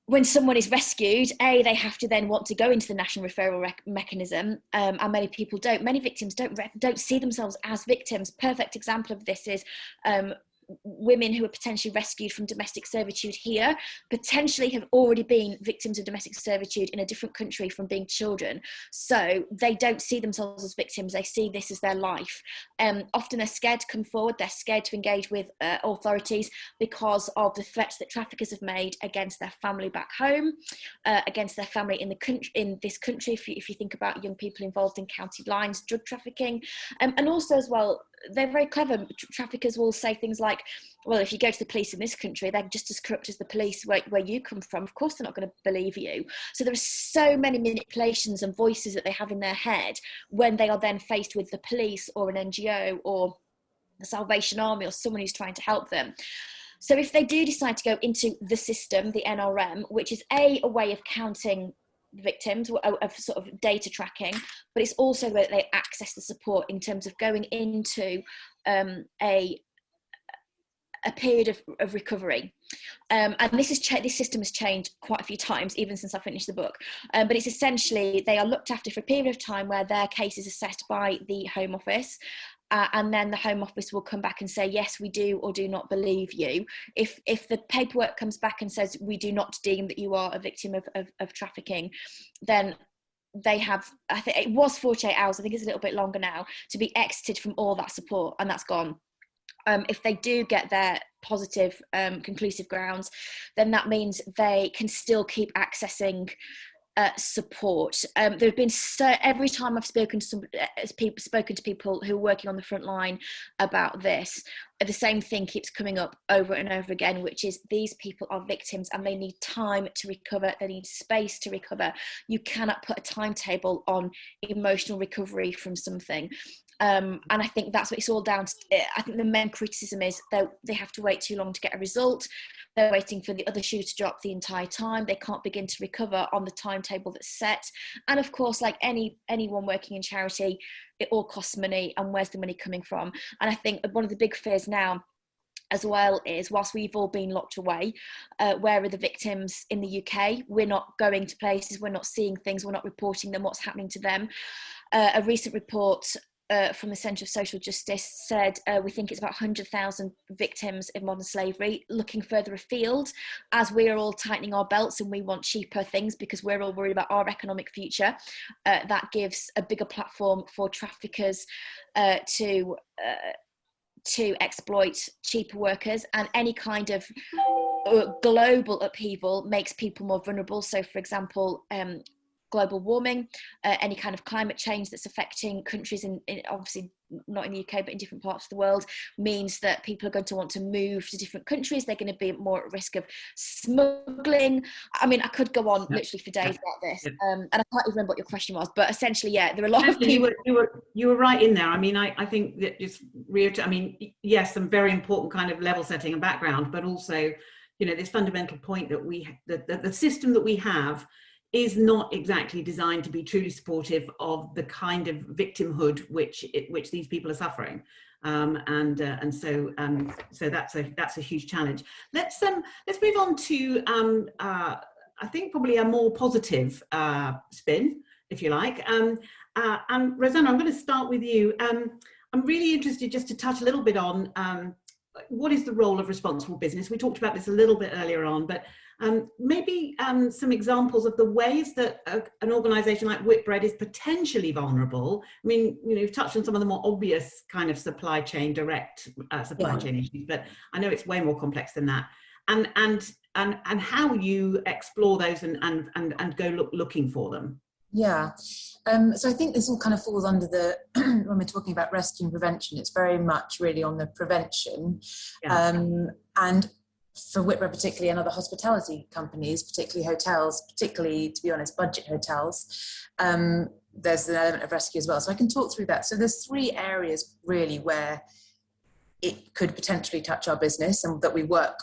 when someone is rescued, they have to then want to go into the national referral mechanism, and many people don't. Many victims don't see themselves as victims. Perfect example of this is women who are potentially rescued from domestic servitude here potentially have already been victims of domestic servitude in a different country from being children. So they don't see themselves as victims. They see this as their life. Often they're scared to come forward. They're scared to engage with authorities because of the threats that traffickers have made against their family back home, against their family in this country. If you think about young people involved in county lines, drug trafficking, and also as well, they're very clever. Traffickers will say things like, well, if you go to the police in this country, they're just as corrupt as the police where you come from. Of course, they're not going to believe you. So there are so many manipulations and voices that they have in their head when they are then faced with the police or an NGO or the Salvation Army or someone who's trying to help them. So if they do decide to go into the system, the NRM, which is a way of counting victims, of sort of data tracking, but it's also where they access the support in terms of going into a period of recovery. And this system has changed quite a few times, even since I finished the book. But it's essentially, they are looked after for a period of time where their case is assessed by the Home Office. And then the Home Office will come back and say, yes, we do or do not believe you. If the paperwork comes back and says, we do not deem that you are a victim of trafficking, then they have, I think it was 48 hours, I think it's a little bit longer now, to be exited from all that support, and that's gone. If they do get their positive, conclusive grounds, then that means they can still keep accessing support. There have been every time I've spoken to people who are working on the front line about this, the same thing keeps coming up over and over again, which is these people are victims and they need time to recover, they need space to recover. You cannot put a timetable on emotional recovery from something. And I think that's what it's all down to. I think the main criticism is that they have to wait too long to get a result. They're waiting for the other shoe to drop the entire time. They can't begin to recover on the timetable that's set. And of course, like anyone working in charity, it all costs money, and where's the money coming from? And I think one of the big fears now as well is, whilst we've all been locked away, where are the victims in the UK? We're not going to places, we're not seeing things, we're not reporting them, what's happening to them. A recent report from the Centre of Social Justice said we think it's about 100,000 victims of modern slavery. Looking further afield, as we're all tightening our belts and we want cheaper things because we're all worried about our economic future, that gives a bigger platform for traffickers to exploit cheaper workers, and any kind of global upheaval makes people more vulnerable. So, for example, global warming, any kind of climate change that's affecting countries in obviously not in the UK but in different parts of the world, means that people are going to want to move to different countries. They're going to be more at risk of smuggling. I mean, I could go on literally for days about this, and I can't even remember what your question was, but essentially, yeah, there are a lot of people. You were right in there. I mean, I think that just I mean, yes, some very important kind of level setting and background, but also, you know, this fundamental point that the system that we have is not exactly designed to be truly supportive of the kind of victimhood which these people are suffering, and so that's a huge challenge. Let's move on to I think probably a more positive spin, if you like. And Rosana, I'm going to start with you. I'm really interested just to touch a little bit on what is the role of responsible business. We talked about this a little bit earlier on, but maybe some examples of the ways that an organisation like Whitbread is potentially vulnerable. I mean, you know, you've touched on some of the more obvious kind of supply chain, direct supply chain issues, but I know it's way more complex than that. And how you explore those and go looking for them. Yeah. So I think this all kind of falls under the, when we're talking about rescue and prevention, it's very much really on the prevention. Yeah. And for Whitbread particularly, and other hospitality companies, particularly hotels, particularly, to be honest, budget hotels, there's an element of rescue as well. So I can talk through that. So there's 3 areas really where it could potentially touch our business and that we work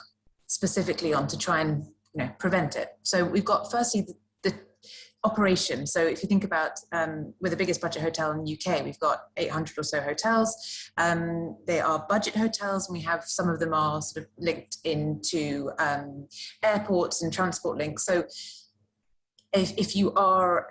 specifically on to try and, you know, prevent it. So we've got firstly the operation. So if you think about, we're the biggest budget hotel in the UK, we've got 800 or so hotels. They are budget hotels, and we have some of them are sort of linked into airports and transport links. So if you are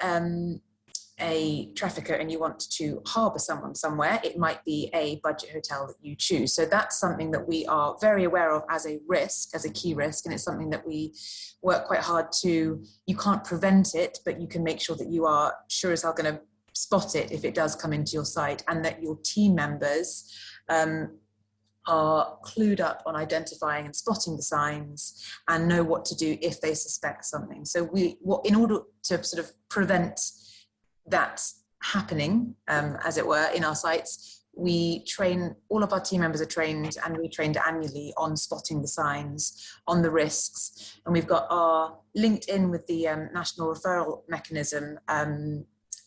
a trafficker and you want to harbour someone somewhere, it might be a budget hotel that you choose. So that's something that we are very aware of as a risk, as a key risk, and it's something that we work quite hard to. You can't prevent it, but you can make sure that you are sure as hell going to spot it if it does come into your site, and that your team members are clued up on identifying and spotting the signs and know what to do if they suspect something. So in order to sort of prevent that happening, as it were, in our sites, we train, all of our team members are trained and retrained annually on spotting the signs, on the risks, and we've got our linked in with the national referral mechanism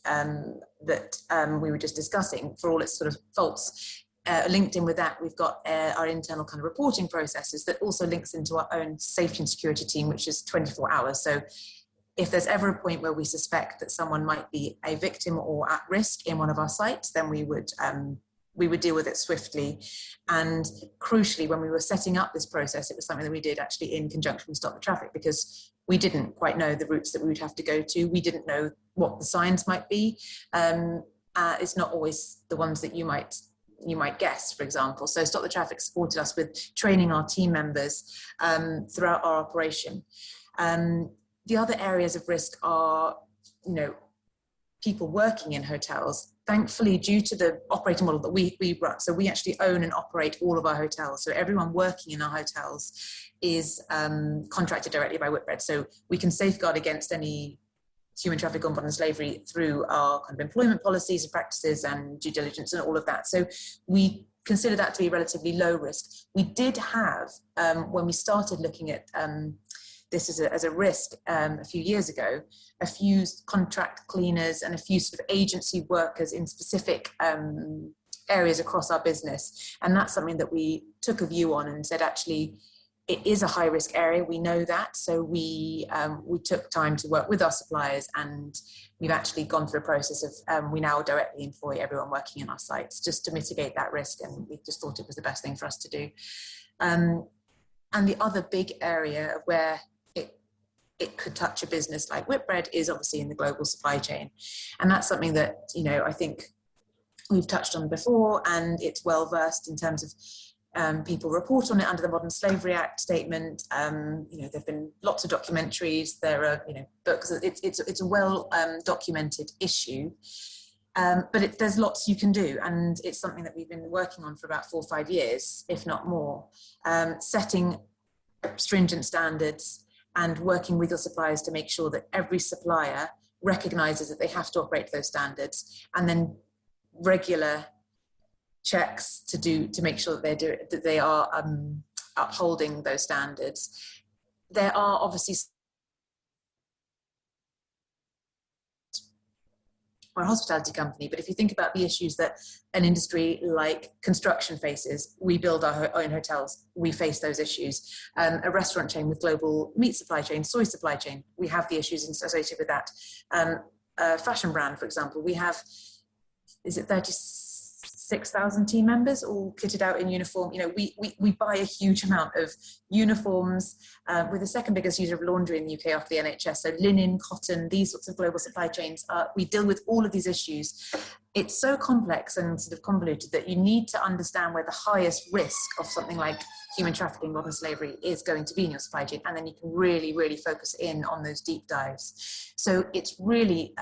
that we were just discussing, for all its sort of faults. linked in with that, we've got our internal kind of reporting processes that also links into our own safety and security team, which is 24 hours. So if there's ever a point where we suspect that someone might be a victim or at risk in one of our sites, then we would deal with it swiftly. And crucially, when we were setting up this process, it was something that we did actually in conjunction with Stop the Traffik, because we didn't quite know the routes that we would have to go to. We didn't know what the signs might be. It's not always the ones that you might guess, for example. So Stop the Traffik supported us with training our team members throughout our operation. The other areas of risk are, people working in hotels. Thankfully, due to the operating model that we run, so we actually own and operate all of our hotels. So everyone working in our hotels is contracted directly by Whitbread. So we can safeguard against any human trafficking or modern slavery through our kind of employment policies and practices and due diligence and all of that. So we consider that to be relatively low risk. We did have, when we started looking at this as a risk a few years ago, a few contract cleaners and a few sort of agency workers in specific areas across our business. And that's something that we took a view on and said, actually, it is a high risk area. We know that. So we took time to work with our suppliers, and we've actually gone through a process of, we now directly employ everyone working in our sites just to mitigate that risk. And we just thought it was the best thing for us to do. And the other big area where it could touch a business like Whitbread is obviously in the global supply chain. And that's something that, I think we've touched on before, and it's well versed in terms of people report on it under the Modern Slavery Act statement. There've been lots of documentaries, there are, books. It's a well documented issue, but there's lots you can do. And it's something that we've been working on for about 4 or 5 years, if not more, setting stringent standards and working with your suppliers to make sure that every supplier recognizes that they have to operate to those standards, and then regular checks to make sure that they are upholding those standards. There are obviously, we're a hospitality company, but if you think about the issues that an industry like construction faces, we build our own hotels, we face those issues. A restaurant chain with global meat supply chain, soy supply chain, we have the issues associated with that. A fashion brand, for example, we have, is it 36,000 team members all kitted out in uniform? We buy a huge amount of uniforms. We're the second biggest user of laundry in the UK after the NHS. So linen, cotton, these sorts of global supply chains. We deal with all of these issues. It's so complex and sort of convoluted that you need to understand where the highest risk of something like human trafficking, modern slavery is going to be in your supply chain. And then you can really, really focus in on those deep dives. So it's really,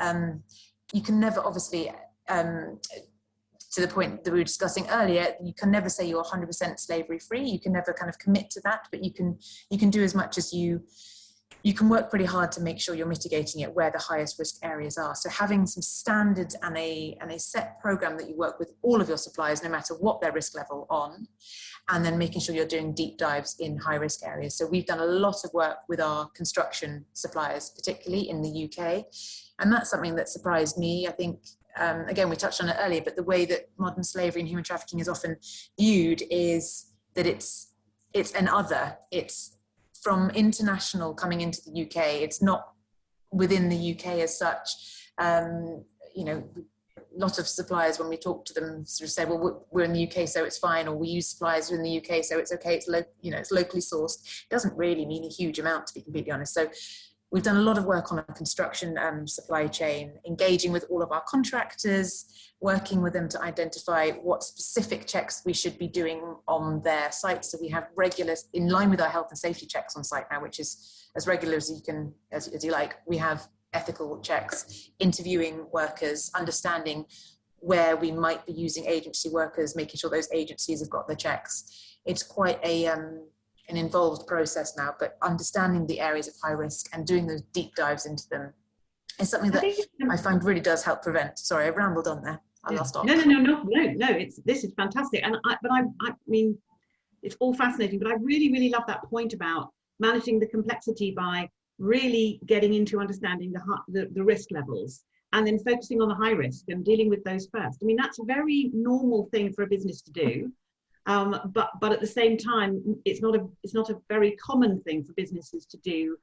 you can never obviously, to the point that we were discussing earlier, you can never say you're 100% slavery free. You can never kind of commit to that, but you can do as much as you can work pretty hard to make sure you're mitigating it where the highest risk areas are. So having some standards and a set program that you work with all of your suppliers, no matter what their risk level on, and then making sure you're doing deep dives in high risk areas. So we've done a lot of work with our construction suppliers, particularly in the UK. And that's something that surprised me. I think, again, we touched on it earlier, but the way that modern slavery and human trafficking is often viewed is that it's an other. It's from international coming into the UK. It's not within the UK as such. A lot of suppliers, when we talk to them, sort of say, well, we're in the UK, so it's fine, or we use suppliers in the UK, so it's okay, it's locally sourced. It doesn't really mean a huge amount, to be completely honest. So we've done a lot of work on our construction supply chain, engaging with all of our contractors, working with them to identify what specific checks we should be doing on their sites. So we have regular, in line with our health and safety checks on site now, which is as regular as you like. We have ethical checks, interviewing workers, understanding where we might be using agency workers, making sure those agencies have got their checks. It's quite an involved process now, but understanding the areas of high risk and doing those deep dives into them is something that I find really does help prevent. Sorry, I rambled on there. I'll stop. No. This is fantastic, and I mean, it's all fascinating. But I really, really love that point about managing the complexity by really getting into understanding the risk levels and then focusing on the high risk and dealing with those first. I mean, that's a very normal thing for a business to do. But at the same time, it's not a very common thing for businesses to do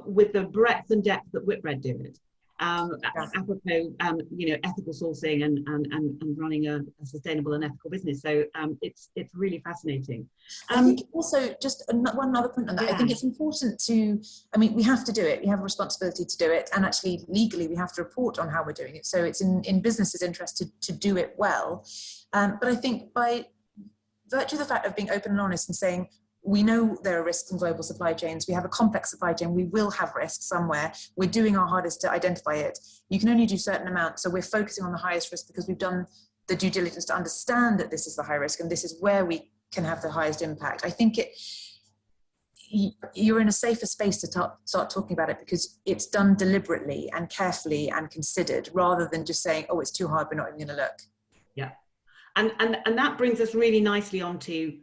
with the breadth and depth that Whitbread do it. Apropos, ethical sourcing and running a sustainable and ethical business. So it's really fascinating. I think also, just one other point on that, I think it's important to, I mean, we have to do it. We have a responsibility to do it. And actually, legally, we have to report on how we're doing it. So it's in businesses' interest to do it well. But I think by virtue of the fact of being open and honest and saying, we know there are risks in global supply chains. We have a complex supply chain. We will have risks somewhere. We're doing our hardest to identify it. You can only do certain amounts. So we're focusing on the highest risk because we've done the due diligence to understand that this is the high risk and this is where we can have the highest impact. I think you're in a safer space to start talking about it because it's done deliberately and carefully and considered rather than just saying, oh, it's too hard, we're not even going to look. Yeah. And that brings us really nicely onto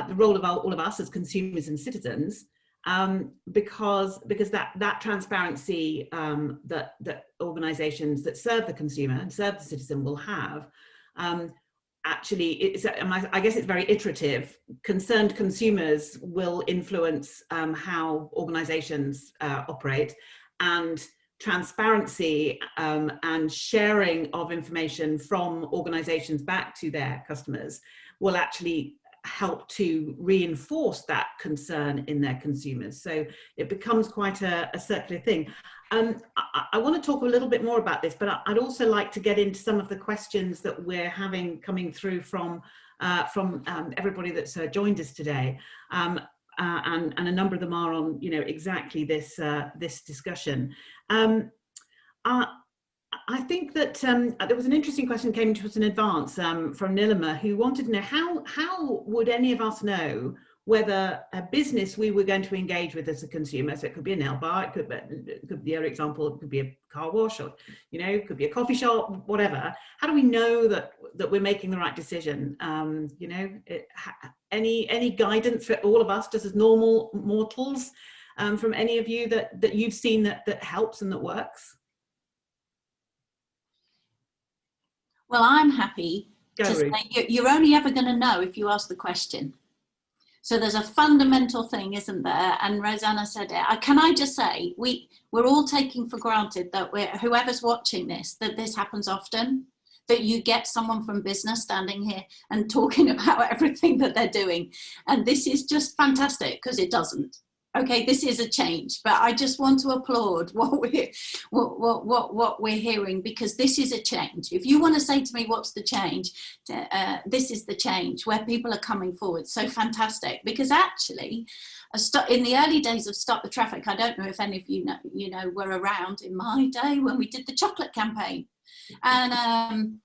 the role of all of us as consumers and citizens, because that transparency that organisations that serve the consumer and serve the citizen will have, actually, I guess it's very iterative. Concerned consumers will influence how organisations operate, and transparency and sharing of information from organisations back to their customers will actually help to reinforce that concern in their consumers. So it becomes quite a circular thing. I want to talk a little bit more about this, but I'd also like to get into some of the questions that we're having coming through from everybody that's joined us today. And a number of them are on, exactly this discussion. I think that there was an interesting question came to us in advance from Nilima, who wanted to know how would any of us know whether a business we were going to engage with as a consumer, so it could be a nail bar, it could be the other example, it could be a car wash, or it could be a coffee shop, whatever. How do we know that we're making the right decision? Any guidance for all of us, just as normal mortals, from any of you that you've seen that helps and that works? Well, I'm happy to Ruth. say you're only ever going to know if you ask the question. So there's a fundamental thing, isn't there? And Rosana said it. Can I just say, we're all taking for granted that whoever's watching this, that this happens often, that you get someone from business standing here and talking about everything that they're doing. And this is just fantastic because it doesn't. Okay, this is a change, but I just want to applaud what we're hearing, because this is a change. If you want to say to me, what's the change? This is the change where people are coming forward. So fantastic, because actually, in the early days of Stop the Traffik, I don't know if any of you know were around in my day when we did the chocolate campaign, and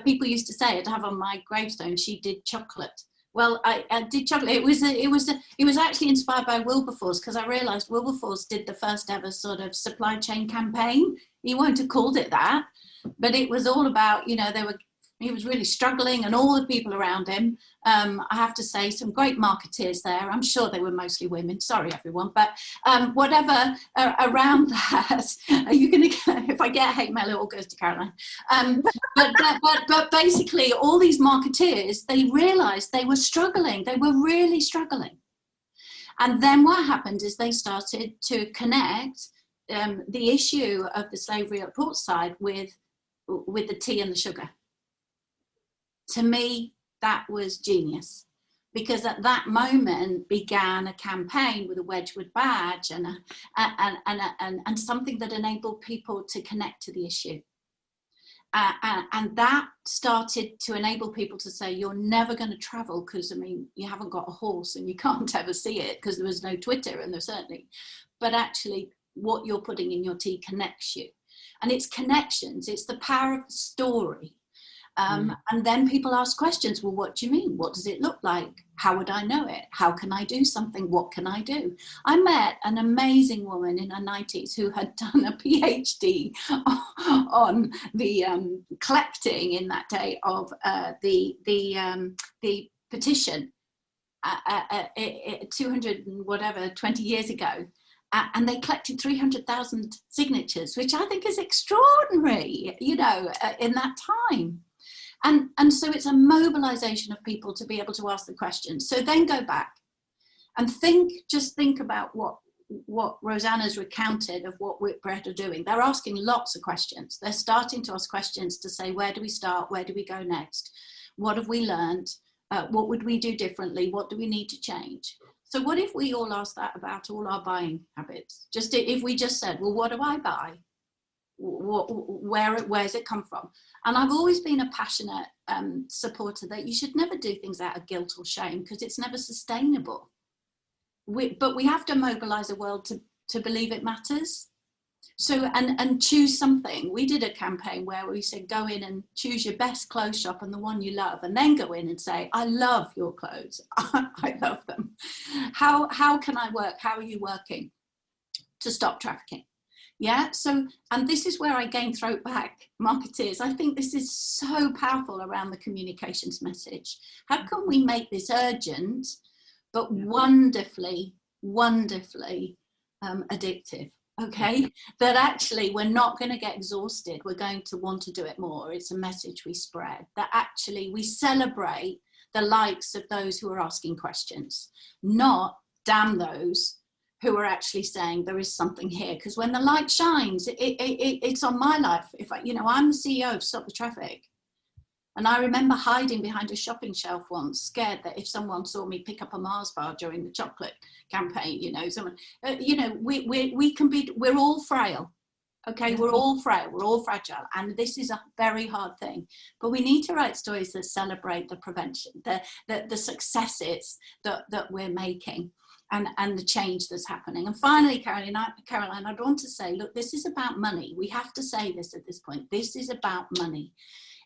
people used to say, I'd have on my gravestone, she did chocolate. Well, I did chocolate. It was actually inspired by Wilberforce, because I realised Wilberforce did the first ever sort of supply chain campaign. He won't have called it that, but it was all about, he was really struggling, and all the people around him. I have to say, some great marketeers there. I'm sure they were mostly women. Sorry, everyone, but whatever around that. Are you going to? If I get hate mail, it all goes to Caroline. But basically, all these marketeers, they realised they were struggling. They were really struggling. And then what happened is they started to connect the issue of the slavery at port side with the tea and the sugar. To me, that was genius, because at that moment began a campaign with a Wedgwood badge and something that enabled people to connect to the issue. And that started to enable people to say, you're never going to travel because, you haven't got a horse and you can't ever see it because there was no Twitter, and there certainly, but actually what you're putting in your tea connects you. And it's connections, it's the power of the story. And then people ask questions. Well, what do you mean? What does it look like? How would I know it? How can I do something? What can I do? I met an amazing woman in her 90s who had done a PhD on the collecting in that day of the petition 200 and whatever 20 years ago. And they collected 300,000 signatures, which I think is extraordinary, you know, in that time. And so it's a mobilization of people to be able to ask the questions. So then go back and just think about what Rosana's recounted of what Whitbread are doing. They're asking lots of questions. They're starting to ask questions to say, where do we start? Where do we go next? What have we learned? What would we do differently? What do we need to change? So what if we all asked that about all our buying habits? Just if we just said, well, what do I buy? Where's it come from? And I've always been a passionate supporter that you should never do things out of guilt or shame, because it's never sustainable. But we have to mobilize the world to believe it matters. So, and choose something. We did a campaign where we said, go in and choose your best clothes shop and the one you love, and then go in and say, I love your clothes. I love them. How can I work? How are you working to stop trafficking? Yeah, so, and this is where I again throw it back, marketeers. I think this is so powerful around the communications message. How can we make this urgent, but wonderfully addictive? Okay, that actually we're not going to get exhausted. We're going to want to do it more. It's a message we spread, that actually we celebrate the likes of those who are asking questions, not damn those who are actually saying there is something here. Because when the light shines, it's on my life. If I, you know, I'm the CEO of Stop the Traffik. And I remember hiding behind a shopping shelf once, scared that if someone saw me pick up a Mars bar during the chocolate campaign, you know, someone, you know, we're all frail. Okay, we're all frail, we're all fragile, and this is a very hard thing. But we need to write stories that celebrate the prevention, the successes that we're making, and the change that's happening. And finally, Caroline, I'd want to say, look, this is about money. We have to say this at this point. This is about money.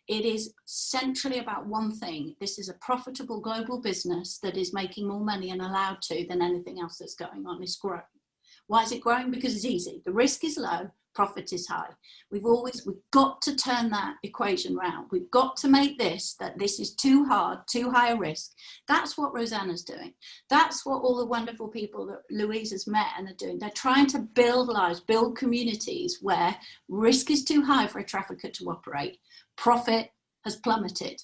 It is centrally about one thing. This is a profitable global business that is making more money and allowed to than anything else that's going on. It's growing. Why is it growing? Because it's easy. The risk is low, profit is high. We've got to turn that equation round. We've got to make that this is too hard, too high a risk. That's what Rosana's doing. That's what all the wonderful people that Louise has met and are doing. They're trying to build lives, build communities where risk is too high for a trafficker to operate. Profit has plummeted.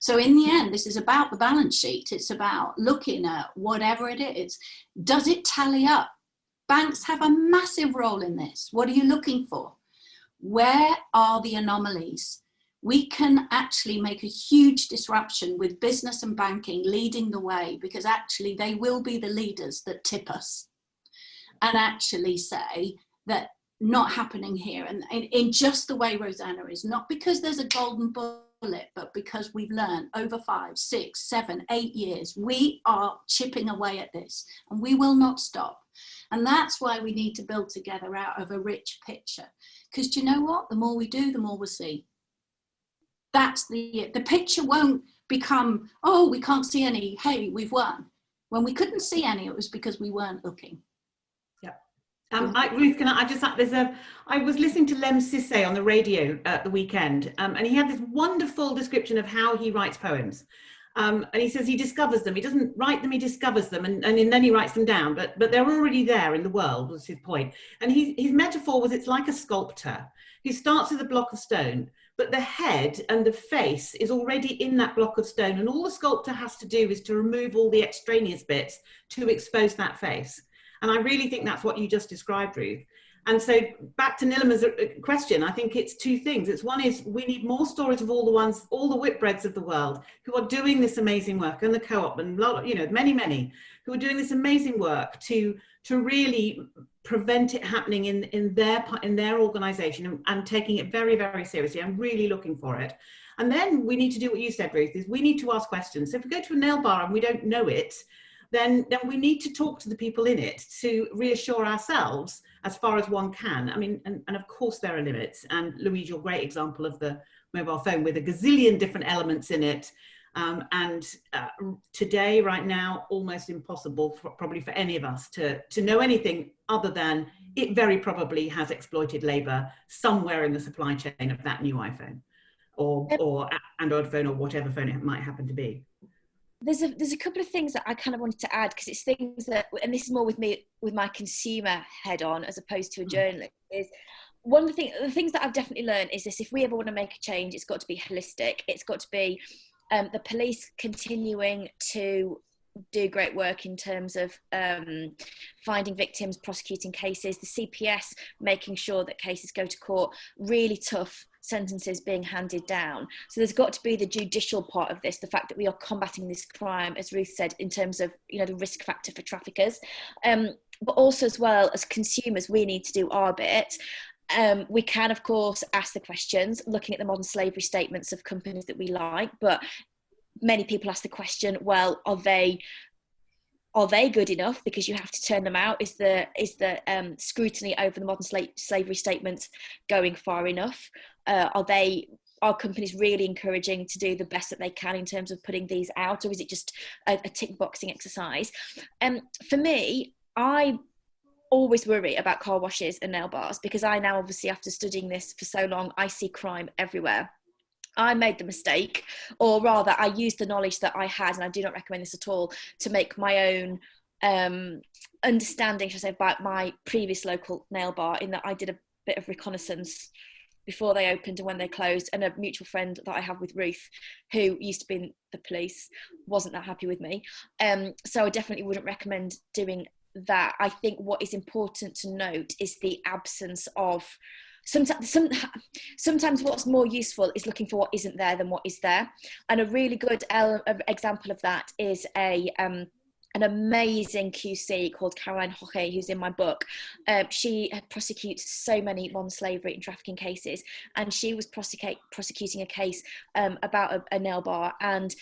So in the end, this is about the balance sheet. It's about looking at whatever it is. Does it tally up? Banks have a massive role in this. What are you looking for? Where are the anomalies? We can actually make a huge disruption with business and banking leading the way, because actually they will be the leaders that tip us and actually say that not happening here, and in just the way Rosana is, not because there's a golden bullet, but because we've learned over 5, 6, 7, 8 years, we are chipping away at this and we will not stop. And that's why we need to build together out of a rich picture. Because do you know what? The more we do, the more we'll see. That's the picture won't become, oh, we can't see any, hey, we've won. When we couldn't see any, it was because we weren't looking. Ruth, I was listening to Lem Sisse on the radio at the weekend, and he had this wonderful description of how he writes poems. And he says he discovers them. He doesn't write them, he discovers them, and then he writes them down, but they're already there in the world, was his point. And his metaphor was, it's like a sculptor who starts with a block of stone, but the head and the face is already in that block of stone, and all the sculptor has to do is to remove all the extraneous bits to expose that face. And I really think that's what you just described, Ruth. And so back to Nilima's question, I think it's two things. It's one is we need more stories of all the Whitbreads of the world who are doing this amazing work, and the co-op, and you know, many who are doing this amazing work to really prevent it happening in their organization, and taking it very, very seriously. I'm really looking for it. And then we need to do what you said, Ruth, is we need to ask questions. So if we go to a nail bar and we don't know it, then we need to talk to the people in it to reassure ourselves as far as one can. I mean, and of course there are limits. And Louise, your great example of the mobile phone with a gazillion different elements in it. Today, right now, almost impossible probably for any of us to know anything other than it very probably has exploited labor somewhere in the supply chain of that new iPhone or Android phone or whatever phone it might happen to be. there's a couple of things that I kind of wanted to add, because it's things that, and this is more with me, with my consumer head on as opposed to a journalist, is one of the things that I've definitely learned is this: if we ever want to make a change, it's got to be holistic. It's got to be the police continuing to do great work in terms of finding victims, prosecuting cases, the CPS making sure that cases go to court, really tough sentences being handed down. So there's got to be the judicial part of this, the fact that we are combating this crime, as Ruth said, in terms of, you know, the risk factor for traffickers, but also as well as consumers, we need to do our bit. We can, of course, ask the questions, looking at the modern slavery statements of companies that we like, but many people ask the question, well, are they good enough? Because you have to turn them out. Is the scrutiny over the modern slavery statements going far enough? Are companies really encouraging to do the best that they can in terms of putting these out, or is it just a tick boxing exercise? For me, I always worry about car washes and nail bars, because I now, obviously, after studying this for so long, I see crime everywhere. I made the mistake, or rather I used the knowledge that I had, and I do not recommend this at all, to make my own understanding, should I say, about my previous local nail bar, in that I did a bit of reconnaissance before they opened and when they closed, and a mutual friend that I have with Ruth, who used to be in the police, wasn't that happy with me. So I definitely wouldn't recommend doing that. I think what is important to note is the absence of sometimes what's more useful is looking for what isn't there than what is there. And a really good example of that is an amazing QC called Caroline Hoche, who's in my book. She prosecutes so many modern slavery and trafficking cases, and she was prosecuting a case about a nail bar. And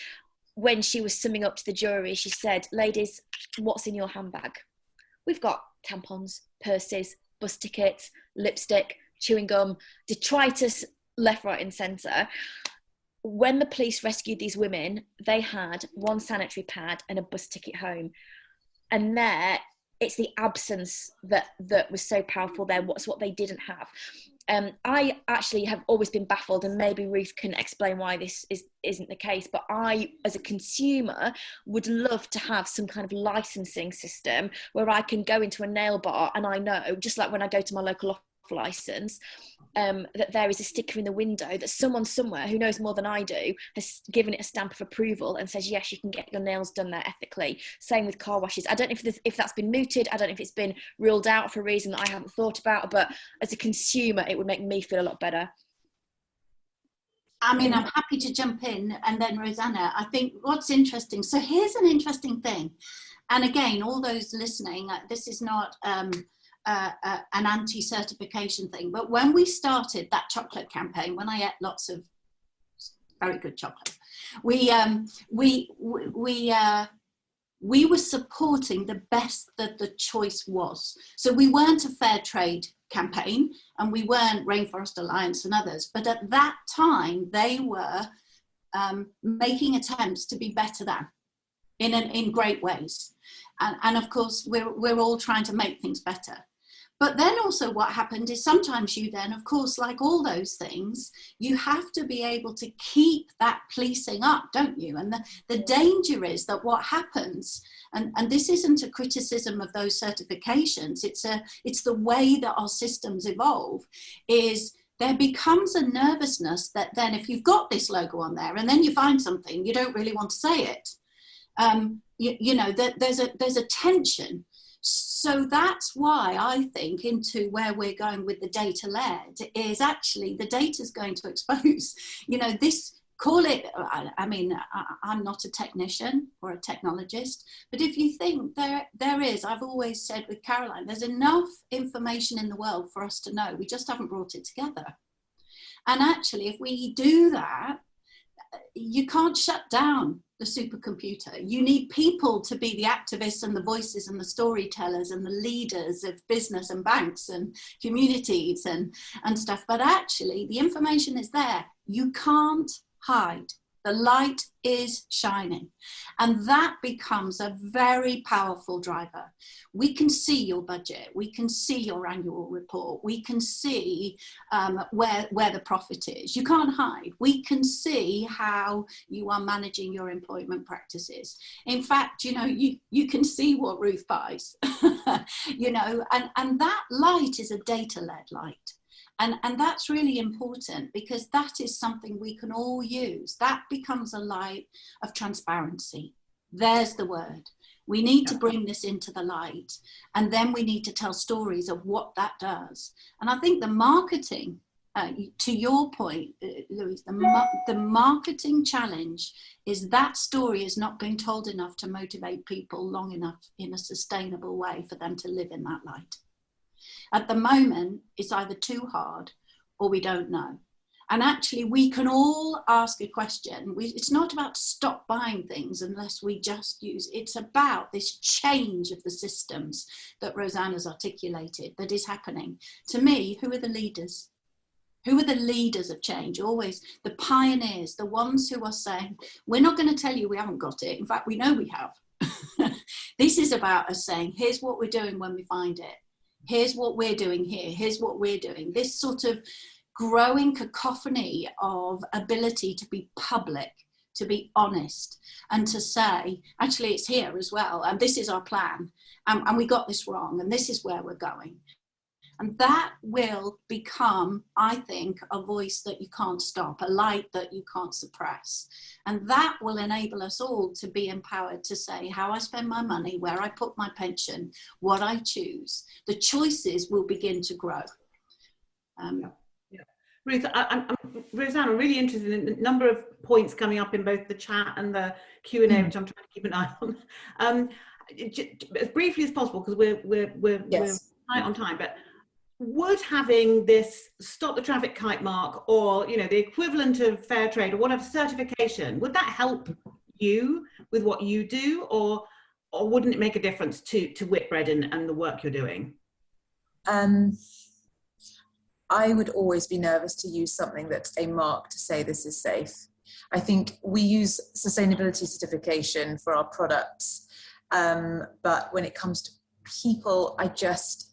when she was summing up to the jury, she said, "Ladies, what's in your handbag? We've got tampons, purses, bus tickets, lipstick, chewing gum, detritus, left, right and centre." When the police rescued these women, they had one sanitary pad and a bus ticket home. And there, it's the absence that was so powerful there. What's what they didn't have. I actually have always been baffled, and maybe Ruth can explain why this isn't the case, but I, as a consumer, would love to have some kind of licensing system where I can go into a nail bar and I know, just like when I go to my local license, that there is a sticker in the window that someone somewhere who knows more than I do has given it a stamp of approval and says, yes, you can get your nails done there ethically. Same with car washes. I don't know if that's been mooted. I don't know if it's been ruled out for a reason that I haven't thought about, but as a consumer, it would make me feel a lot better. I mean, I'm happy to jump in, and then Rosana, I think what's interesting, so here's an interesting thing, and again, all those listening, this is not an anti-certification thing, but when we started that chocolate campaign, when I ate lots of very good chocolate, we were supporting the best that the choice was. So we weren't a fair trade campaign, and we weren't Rainforest Alliance and others, but at that time they were making attempts to be better than in great ways, and of course we're all trying to make things better. But then also what happened is sometimes you then, of course, like all those things, you have to be able to keep that policing up, don't you? And the danger is that what happens, and this isn't a criticism of those certifications, it's the way that our systems evolve, is there becomes a nervousness that then if you've got this logo on there and then you find something, you don't really want to say it. You know, there's a tension. So that's why I think into where we're going with the data led is actually the data is going to expose, you know, this, call it, I mean, I'm not a technician or a technologist, but if you think there is, I've always said with Caroline, there's enough information in the world for us to know, we just haven't brought it together. And actually, if we do that, you can't shut down the supercomputer. You need people to be the activists and the voices and the storytellers and the leaders of business and banks and communities and stuff. But actually, the information is there. You can't hide The light is shining, and that becomes a very powerful driver. We can see your budget, we can see your annual report, we can see where the profit is. You can't hide. We can see how you are managing your employment practices. In fact, you know, you can see what Ruth buys, you know, and that light is a data-led light. And that's really important, because that is something we can all use. That becomes a light of transparency. There's the word. We need to bring this into the light, and then we need to tell stories of what that does. And I think the marketing, to your point, Louise, the marketing challenge is that story is not being told enough to motivate people long enough in a sustainable way for them to live in that light. At the moment, it's either too hard or we don't know. And actually, we can all ask a question. It's not about stop buying things unless we just use, it's about this change of the systems that Rosana's articulated that is happening. To me, who are the leaders? Who are the leaders of change? Always the pioneers, the ones who are saying, we're not going to tell you we haven't got it. In fact, we know we have. This is about us saying, here's what we're doing when we find it. Here's what we're doing here. Here's what we're doing. This sort of growing cacophony of ability to be public, to be honest, and to say, actually, it's here as well. And this is our plan. And we got this wrong. And this is where we're going. And that will become, I think, a voice that you can't stop, a light that you can't suppress. And that will enable us all to be empowered to say how I spend my money, where I put my pension, what I choose. The choices will begin to grow. Ruth, Rosana, I'm really interested in the number of points coming up in both the chat and the Q&A, which I'm trying to keep an eye on. As briefly as possible, because we're tight on time, but would having this Stop the Traffik kite mark, or, you know, the equivalent of fair trade or whatever certification, would that help you with what you do, or wouldn't it make a difference to Whitbread and the work you're doing? I would always be nervous to use something that's a mark to say this is safe. I think we use sustainability certification for our products, but when it comes to people, I just,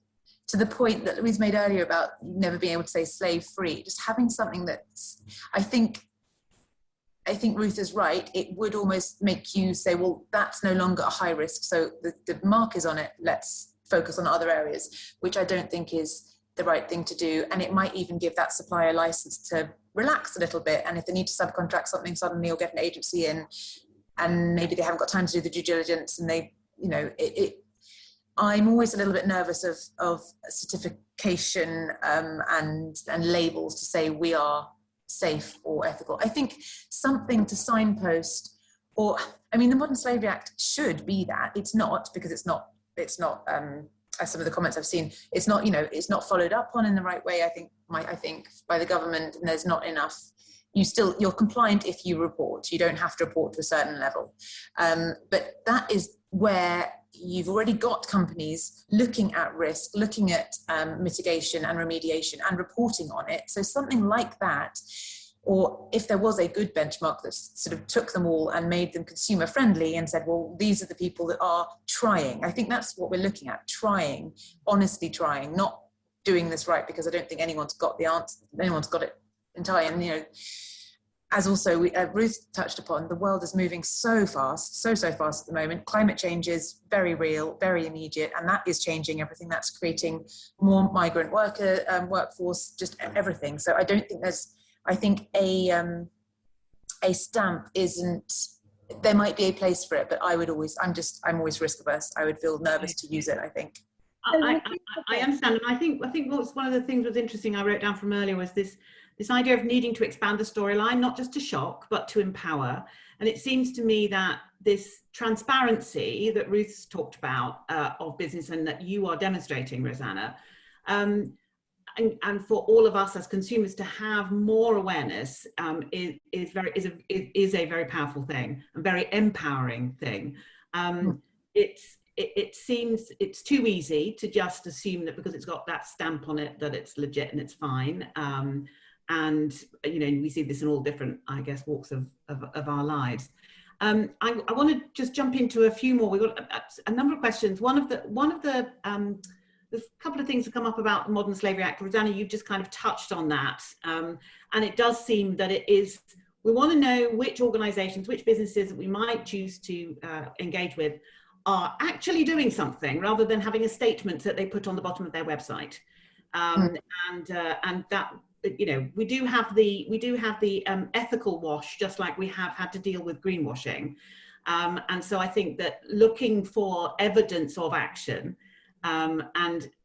to the point that Louise made earlier about never being able to say slave free, just having something that's, I think Ruth is right, it would almost make you say, well, that's no longer a high risk, so the mark is on it, let's focus on other areas, which I don't think is the right thing to do. And it might even give that supplier license to relax a little bit, and if they need to subcontract something, suddenly you'll get an agency in, and maybe they haven't got time to do the due diligence, and they, you know, I'm always a little bit nervous of certification and labels to say we are safe or ethical. I think something to signpost, or, I mean, the Modern Slavery Act should be that. It's not, because it's not as some of the comments I've seen, it's not, you know, it's not followed up on in the right way, I think by the government, and there's not enough. You're compliant if you report. You don't have to report to a certain level. But that is where you've already got companies looking at risk, looking at mitigation and remediation and reporting on it. So something like that, or if there was a good benchmark that sort of took them all and made them consumer friendly and said, well, these are the people that are trying. I think that's what we're looking at, trying, honestly trying, not doing this right, because I don't think anyone's got the answer, anyone's got it entirely. And, you know, as also Ruth touched upon, the world is moving so fast, so fast at the moment. Climate change is very real, very immediate, and that is changing everything. That's creating more migrant workforce, just everything. So I don't think I think a stamp isn't, there might be a place for it, but I'm always risk averse. I would feel nervous to use it, I think. I understand, and I think what's one of the things that was interesting I wrote down from earlier was this idea of needing to expand the storyline, not just to shock, but to empower. And it seems to me that this transparency that Ruth's talked about of business, and that you are demonstrating, Rosana, and for all of us as consumers to have more awareness is a very powerful thing, a very empowering thing. It seems it's too easy to just assume that because it's got that stamp on it that it's legit and it's fine. and we see this in all different, I guess, walks of our lives. I want to just jump into a few more. We've got a number of questions. There's a couple of things that come up about the Modern Slavery Act. Rosana, you've just kind of touched on that. And it does seem that we want to know which organizations, which businesses that we might choose to engage with are actually doing something, rather than having a statement that they put on the bottom of their website. And that, we do have the ethical wash, just like we have had to deal with greenwashing. And so I think that looking for evidence of action, and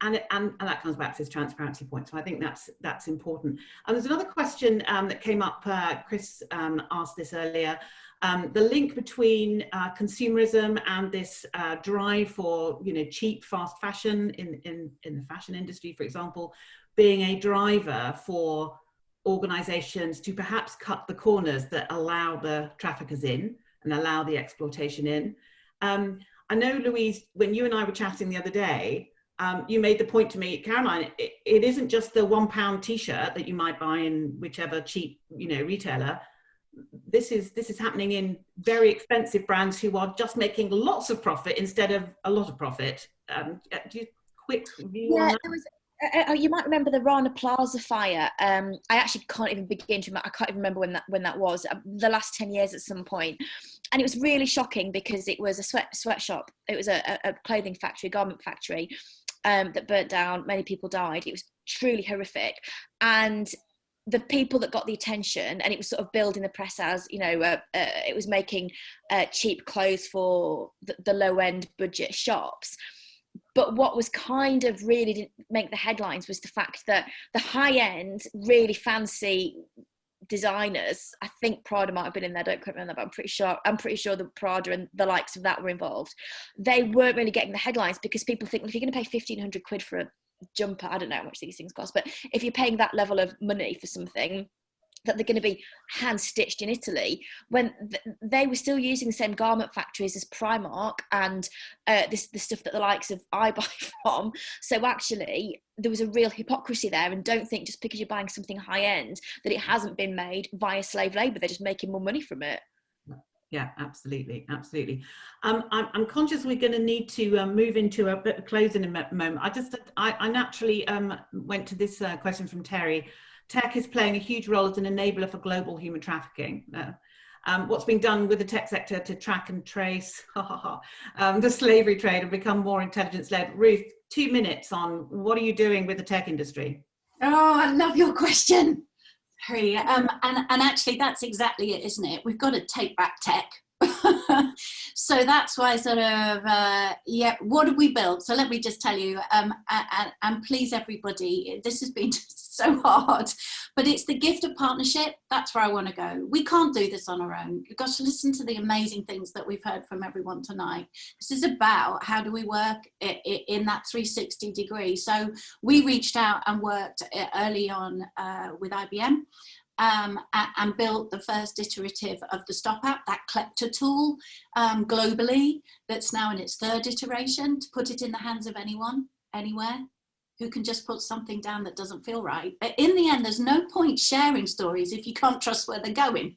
that comes back to this transparency point. So I think that's important. And there's another question that came up. Chris asked this earlier. The link between consumerism and this drive for cheap, fast fashion in the fashion industry, for example, being a driver for organisations to perhaps cut the corners that allow the traffickers in and allow the exploitation in. I know, Louise, when you and I were chatting the other day, you made the point to me, Caroline, it isn't just the £1 t-shirt that you might buy in whichever cheap, retailer. This is happening in very expensive brands who are just making lots of profit instead of a lot of profit. Do you quick view on that? You might remember the Rana Plaza fire. I actually can't even begin to. I can't even remember when that was. The last 10 years at some point, and it was really shocking because it was a sweatshop. It was a clothing factory, garment factory, that burnt down. Many people died. It was truly horrific, and the people that got the attention, and it was sort of billed in the press as it was making cheap clothes for the low end budget shops. But what was kind of really didn't make the headlines was the fact that the high-end, really fancy designers, I think Prada might have been in there, don't quote me on that, but I'm pretty sure that Prada and the likes of that were involved. They weren't really getting the headlines because people think, well, if you're going to pay 1,500 quid for a jumper, I don't know how much these things cost, but if you're paying that level of money for something, that they're going to be hand stitched in Italy, when they were still using the same garment factories as Primark and the stuff that the likes of I buy from. So actually there was a real hypocrisy there, and don't think just because you're buying something high end that it hasn't been made via slave labour. They're just making more money from it. Yeah, absolutely. I'm conscious we're going to need to move into a bit of close in a moment. I naturally went to this question from Terry. Tech is playing a huge role as an enabler for global human trafficking. What's being done with the tech sector to track and trace the slavery trade and become more intelligence-led? Ruth, 2 minutes on what are you doing with the tech industry? Oh, I love your question, Harry. And actually, that's exactly it, isn't it? We've got to take back tech. So that's why sort of, what have we built? So let me just tell you, and please everybody, this has been so hard, but it's the gift of partnership. That's where I want to go. We can't do this on our own. You've got to listen to the amazing things that we've heard from everyone tonight. This is about how do we work in that 360 degree. So we reached out and worked early on with IBM. And built the first iterative of the Stop app, that collector tool globally, that's now in its 3rd iteration, to put it in the hands of anyone, anywhere, who can just put something down that doesn't feel right. But in the end, there's no point sharing stories if you can't trust where they're going.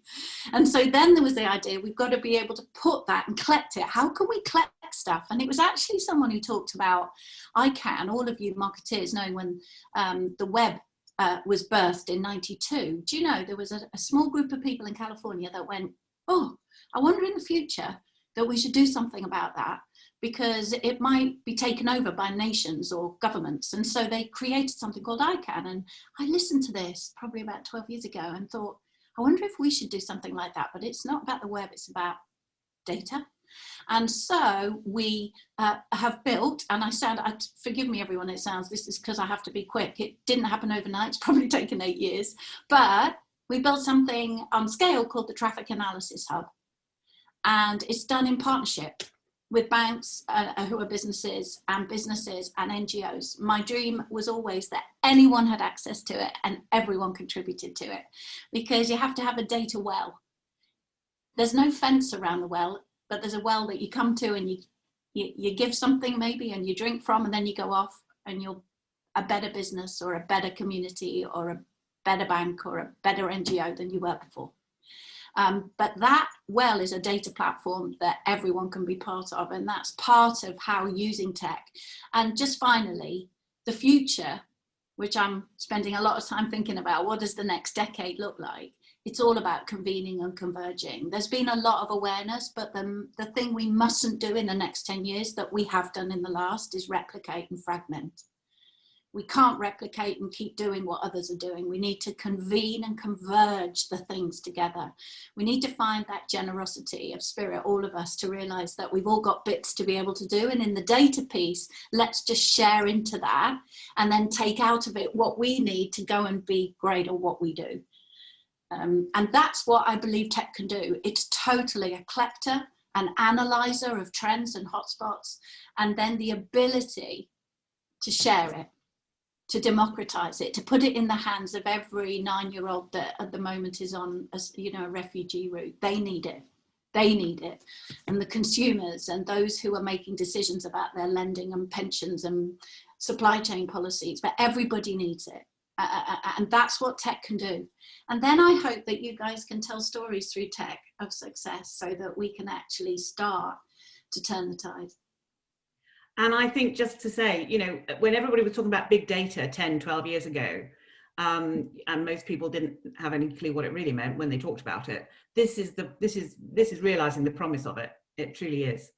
And so then there was the idea, we've got to be able to put that and collect it. How can we collect stuff? And it was actually someone who talked about, all of you marketeers knowing when the web was birthed in 92. Do you know there was a small group of people in California that went, oh, I wonder in the future that we should do something about that because it might be taken over by nations or governments. And so they created something called ICANN. And I listened to this probably about 12 years ago and thought, I wonder if we should do something like that. But it's not about the web, it's about data. And so we have built, and forgive me everyone, this is because I have to be quick. It didn't happen overnight, it's probably taken 8 years, but we built something on scale called the Traffic Analysis Hub. And it's done in partnership with banks who are businesses and NGOs. My dream was always that anyone had access to it and everyone contributed to it, because you have to have a data well. There's no fence around the well, but there's a well that you come to and you give something maybe and you drink from, and then you go off and you're a better business or a better community or better bank or a better NGO than you were before. But that well is a data platform that everyone can be part of, and that's part of how using tech. And just finally, the future, which I'm spending a lot of time thinking about, what does the next decade look like? It's all about convening and converging. There's been a lot of awareness, but the thing we mustn't do in the next 10 years that we have done in the last is replicate and fragment. We can't replicate and keep doing what others are doing. We need to convene and converge the things together. We need to find that generosity of spirit, all of us, to realize that we've all got bits to be able to do. And in the data piece, let's just share into that and then take out of it what we need to go and be great at what we do. And that's what I believe tech can do. It's totally a collector, an analyzer of trends and hotspots, and then the ability to share it, to democratize it, to put it in the hands of every 9-year-old that at the moment is on a refugee route. They need it. They need it. And the consumers and those who are making decisions about their lending and pensions and supply chain policies, but everybody needs it. And that's what tech can do. And then I hope that you guys can tell stories through tech of success so that we can actually start to turn the tide. And I think, just to say, when everybody was talking about big data 10, 12 years ago, and most people didn't have any clue what it really meant when they talked about it, this is realizing the promise of it. It truly is.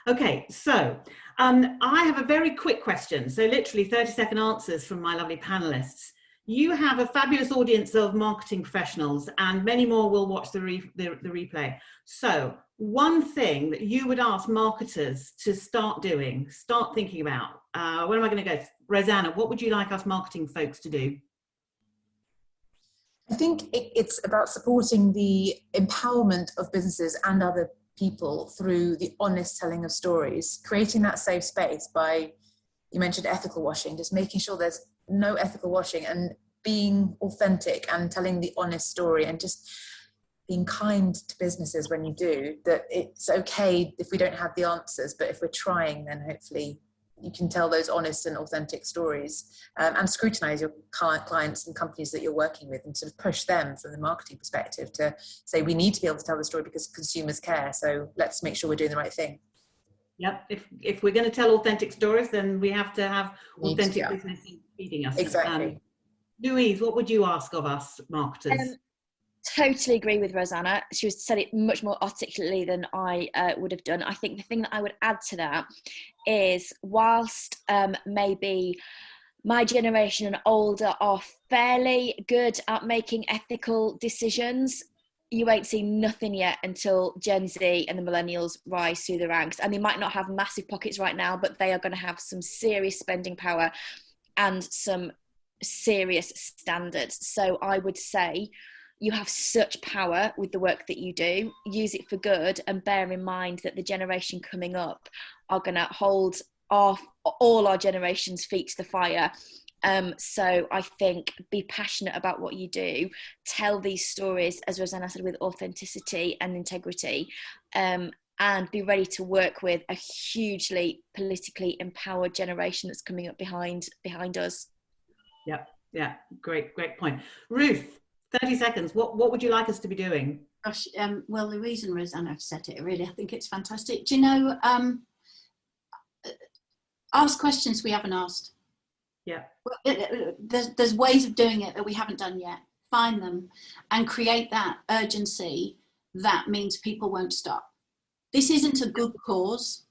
Okay, so I have a very quick question. So literally 30-second answers from my lovely panelists. You have a fabulous audience of marketing professionals, and many more will watch the replay. So one thing that you would ask marketers to start doing, start thinking about, where am I going to go? Rosana, what would you like us marketing folks to do? I think it's about supporting the empowerment of businesses and other people through the honest telling of stories, creating that safe space by, you mentioned ethical washing, just making sure there's no ethical washing and being authentic and telling the honest story and just being kind to businesses when you do, that it's okay if we don't have the answers, but if we're trying, then hopefully you can tell those honest and authentic stories, and scrutinize your clients and companies that you're working with and sort of push them from the marketing perspective to say, we need to be able to tell the story because consumers care. So let's make sure we're doing the right thing. Yep. If we're going to tell authentic stories, then we have to have authentic businesses feeding us. Exactly. Louise, what would you ask of us marketers? Totally agree with Rosana. She said it much more articulately than I would have done. I think the thing that I would add to that is, whilst maybe my generation and older are fairly good at making ethical decisions, you ain't seen nothing yet until Gen Z and the millennials rise through the ranks. And they might not have massive pockets right now, but they are going to have some serious spending power and some serious standards. So I would say, you have such power with the work that you do. Use it for good, and bear in mind that the generation coming up are going to hold all our generation's feet to the fire. So I think be passionate about what you do. Tell these stories, as Rosana said, with authenticity and integrity, and be ready to work with a hugely politically empowered generation that's coming up behind us. Yeah, great point. Ruth, 30 seconds. What would you like us to be doing? Gosh, well, Louise and Rosana have said it, really. I think it's fantastic. Do you know, ask questions we haven't asked. Yeah. There's ways of doing it that we haven't done yet. Find them and create that urgency. That means people won't stop. This isn't a good cause.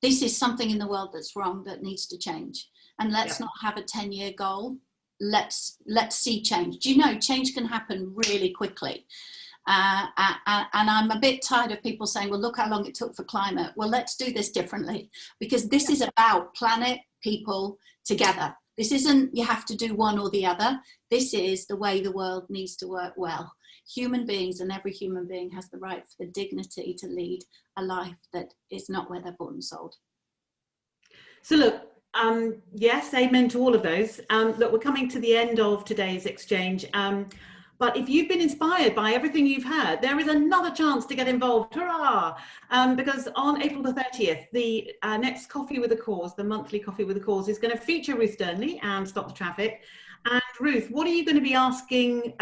This is something in the world that's wrong that needs to change. And let's not have a 10-year goal. Let's see change. Do you know, change can happen really quickly. And I'm a bit tired of people saying, well, look how long it took for climate. Well, let's do this differently, because this is about planet, people together. This isn't you have to do one or the other. This is the way the world needs to work well. Human beings, and every human being has the right for the dignity to lead a life that is not where they're bought and sold. So look, yes, amen to all of those. Look, we're coming to the end of today's exchange. But if you've been inspired by everything you've heard, there is another chance to get involved. Hurrah! Because on April the 30th, the next Coffee with a Cause, the monthly Coffee with a Cause, is going to feature Ruth Dearnley and Stop the Traffik. And Ruth, what are you going to be asking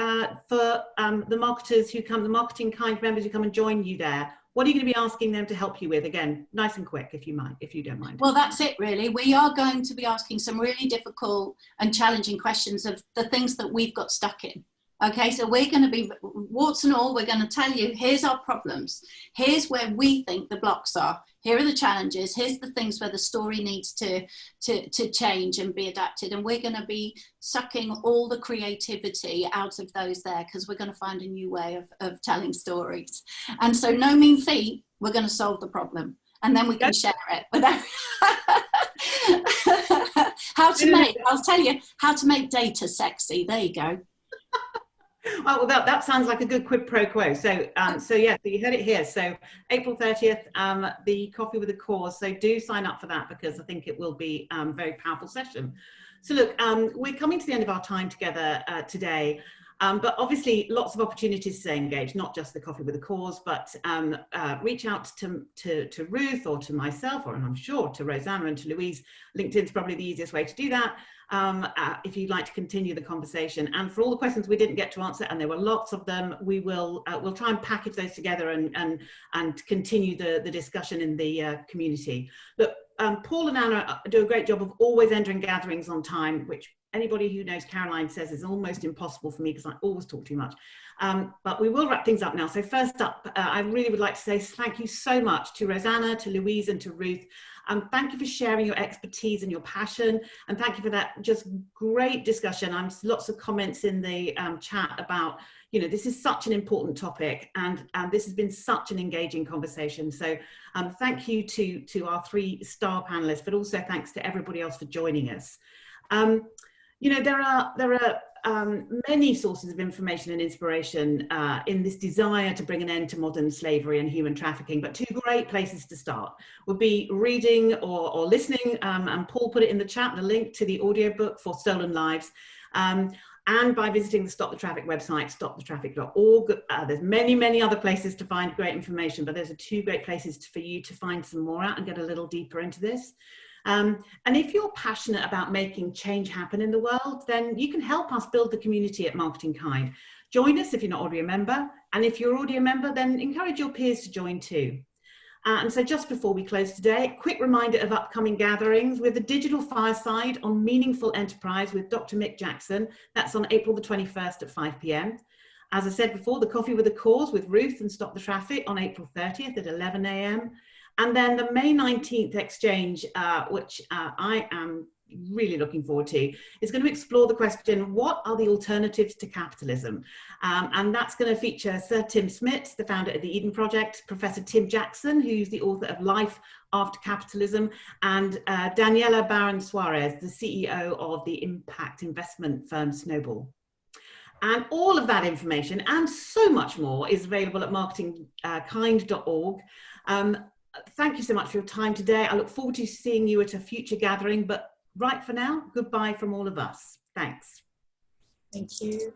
for the marketers who come, the Marketing Kind members who come and join you there? What are you going to be asking them to help you with? Again, nice and quick, if you don't mind. Well, that's it really. We are going to be asking some really difficult and challenging questions of the things that we've got stuck in. Okay, so we're going to be, warts and all, we're going to tell you, here's our problems. Here's where we think the blocks are. Here are the challenges. Here's the things where the story needs to change and be adapted. And we're going to be sucking all the creativity out of those there, because we're going to find a new way of telling stories. And so no mean feat, we're going to solve the problem. And then we can share it. How to make, I'll tell you, how to make data sexy. There you go. Oh, well, that sounds like a good quid pro quo. So, so yeah, so you heard it here. So April 30th, the Coffee with a Cause. So do sign up for that, because I think it will be a very powerful session. So look, we're coming to the end of our time together today. But obviously lots of opportunities to stay engaged, not just the Coffee with a Cause, but reach out to Ruth or to myself, or I'm sure to Rosana and to Louise. LinkedIn's probably the easiest way to do that. If you'd like to continue the conversation, and for all the questions we didn't get to answer, and there were lots of them, we will we'll try and package those together and continue the discussion in the community. Look, Paul and Anna do a great job of always entering gatherings on time, which anybody who knows Caroline says is almost impossible for me, because I always talk too much. But we will wrap things up now. So first up, I really would like to say thank you so much to Rosana, to Louise and to Ruth. Thank you for sharing your expertise and your passion, and thank you for that just great discussion. Lots of comments in the chat about, you know, this is such an important topic, and this has been such an engaging conversation. So thank you to our 3 star panelists, but also thanks to everybody else for joining us. You know, there are many sources of information and inspiration in this desire to bring an end to modern slavery and human trafficking, but 2 great places to start would be reading or listening, and Paul put it in the chat, the link to the audiobook for Stolen Lives, and by visiting the Stop the Traffik website, stopthetraffik.org. There's many other places to find great information, but those are 2 great places for you to find some more out and get a little deeper into this. And if you're passionate about making change happen in the world, then you can help us build the community at Marketing Kind. Join us if you're not already a member, and if you're already a member, then encourage your peers to join too. And so just before we close today, a quick reminder of upcoming gatherings with the Digital Fireside on Meaningful Enterprise with Dr. Mick Jackson. That's on April the 21st at 5 p.m. As I said before, the Coffee with a Cause with Ruth and Stop the Traffik on April 30th at 11 a.m. And then the May 19th exchange, which I am really looking forward to, is going to explore the question, what are the alternatives to capitalism? And that's going to feature Sir Tim Smits, the founder of the Eden Project, Professor Tim Jackson, who's the author of Life After Capitalism, and Daniela Barron Suarez, the CEO of the impact investment firm Snowball. And all of that information and so much more is available at marketingkind.org. Thank you so much for your time today. I look forward to seeing you at a future gathering, but right for now, goodbye from all of us. Thanks. Thank you.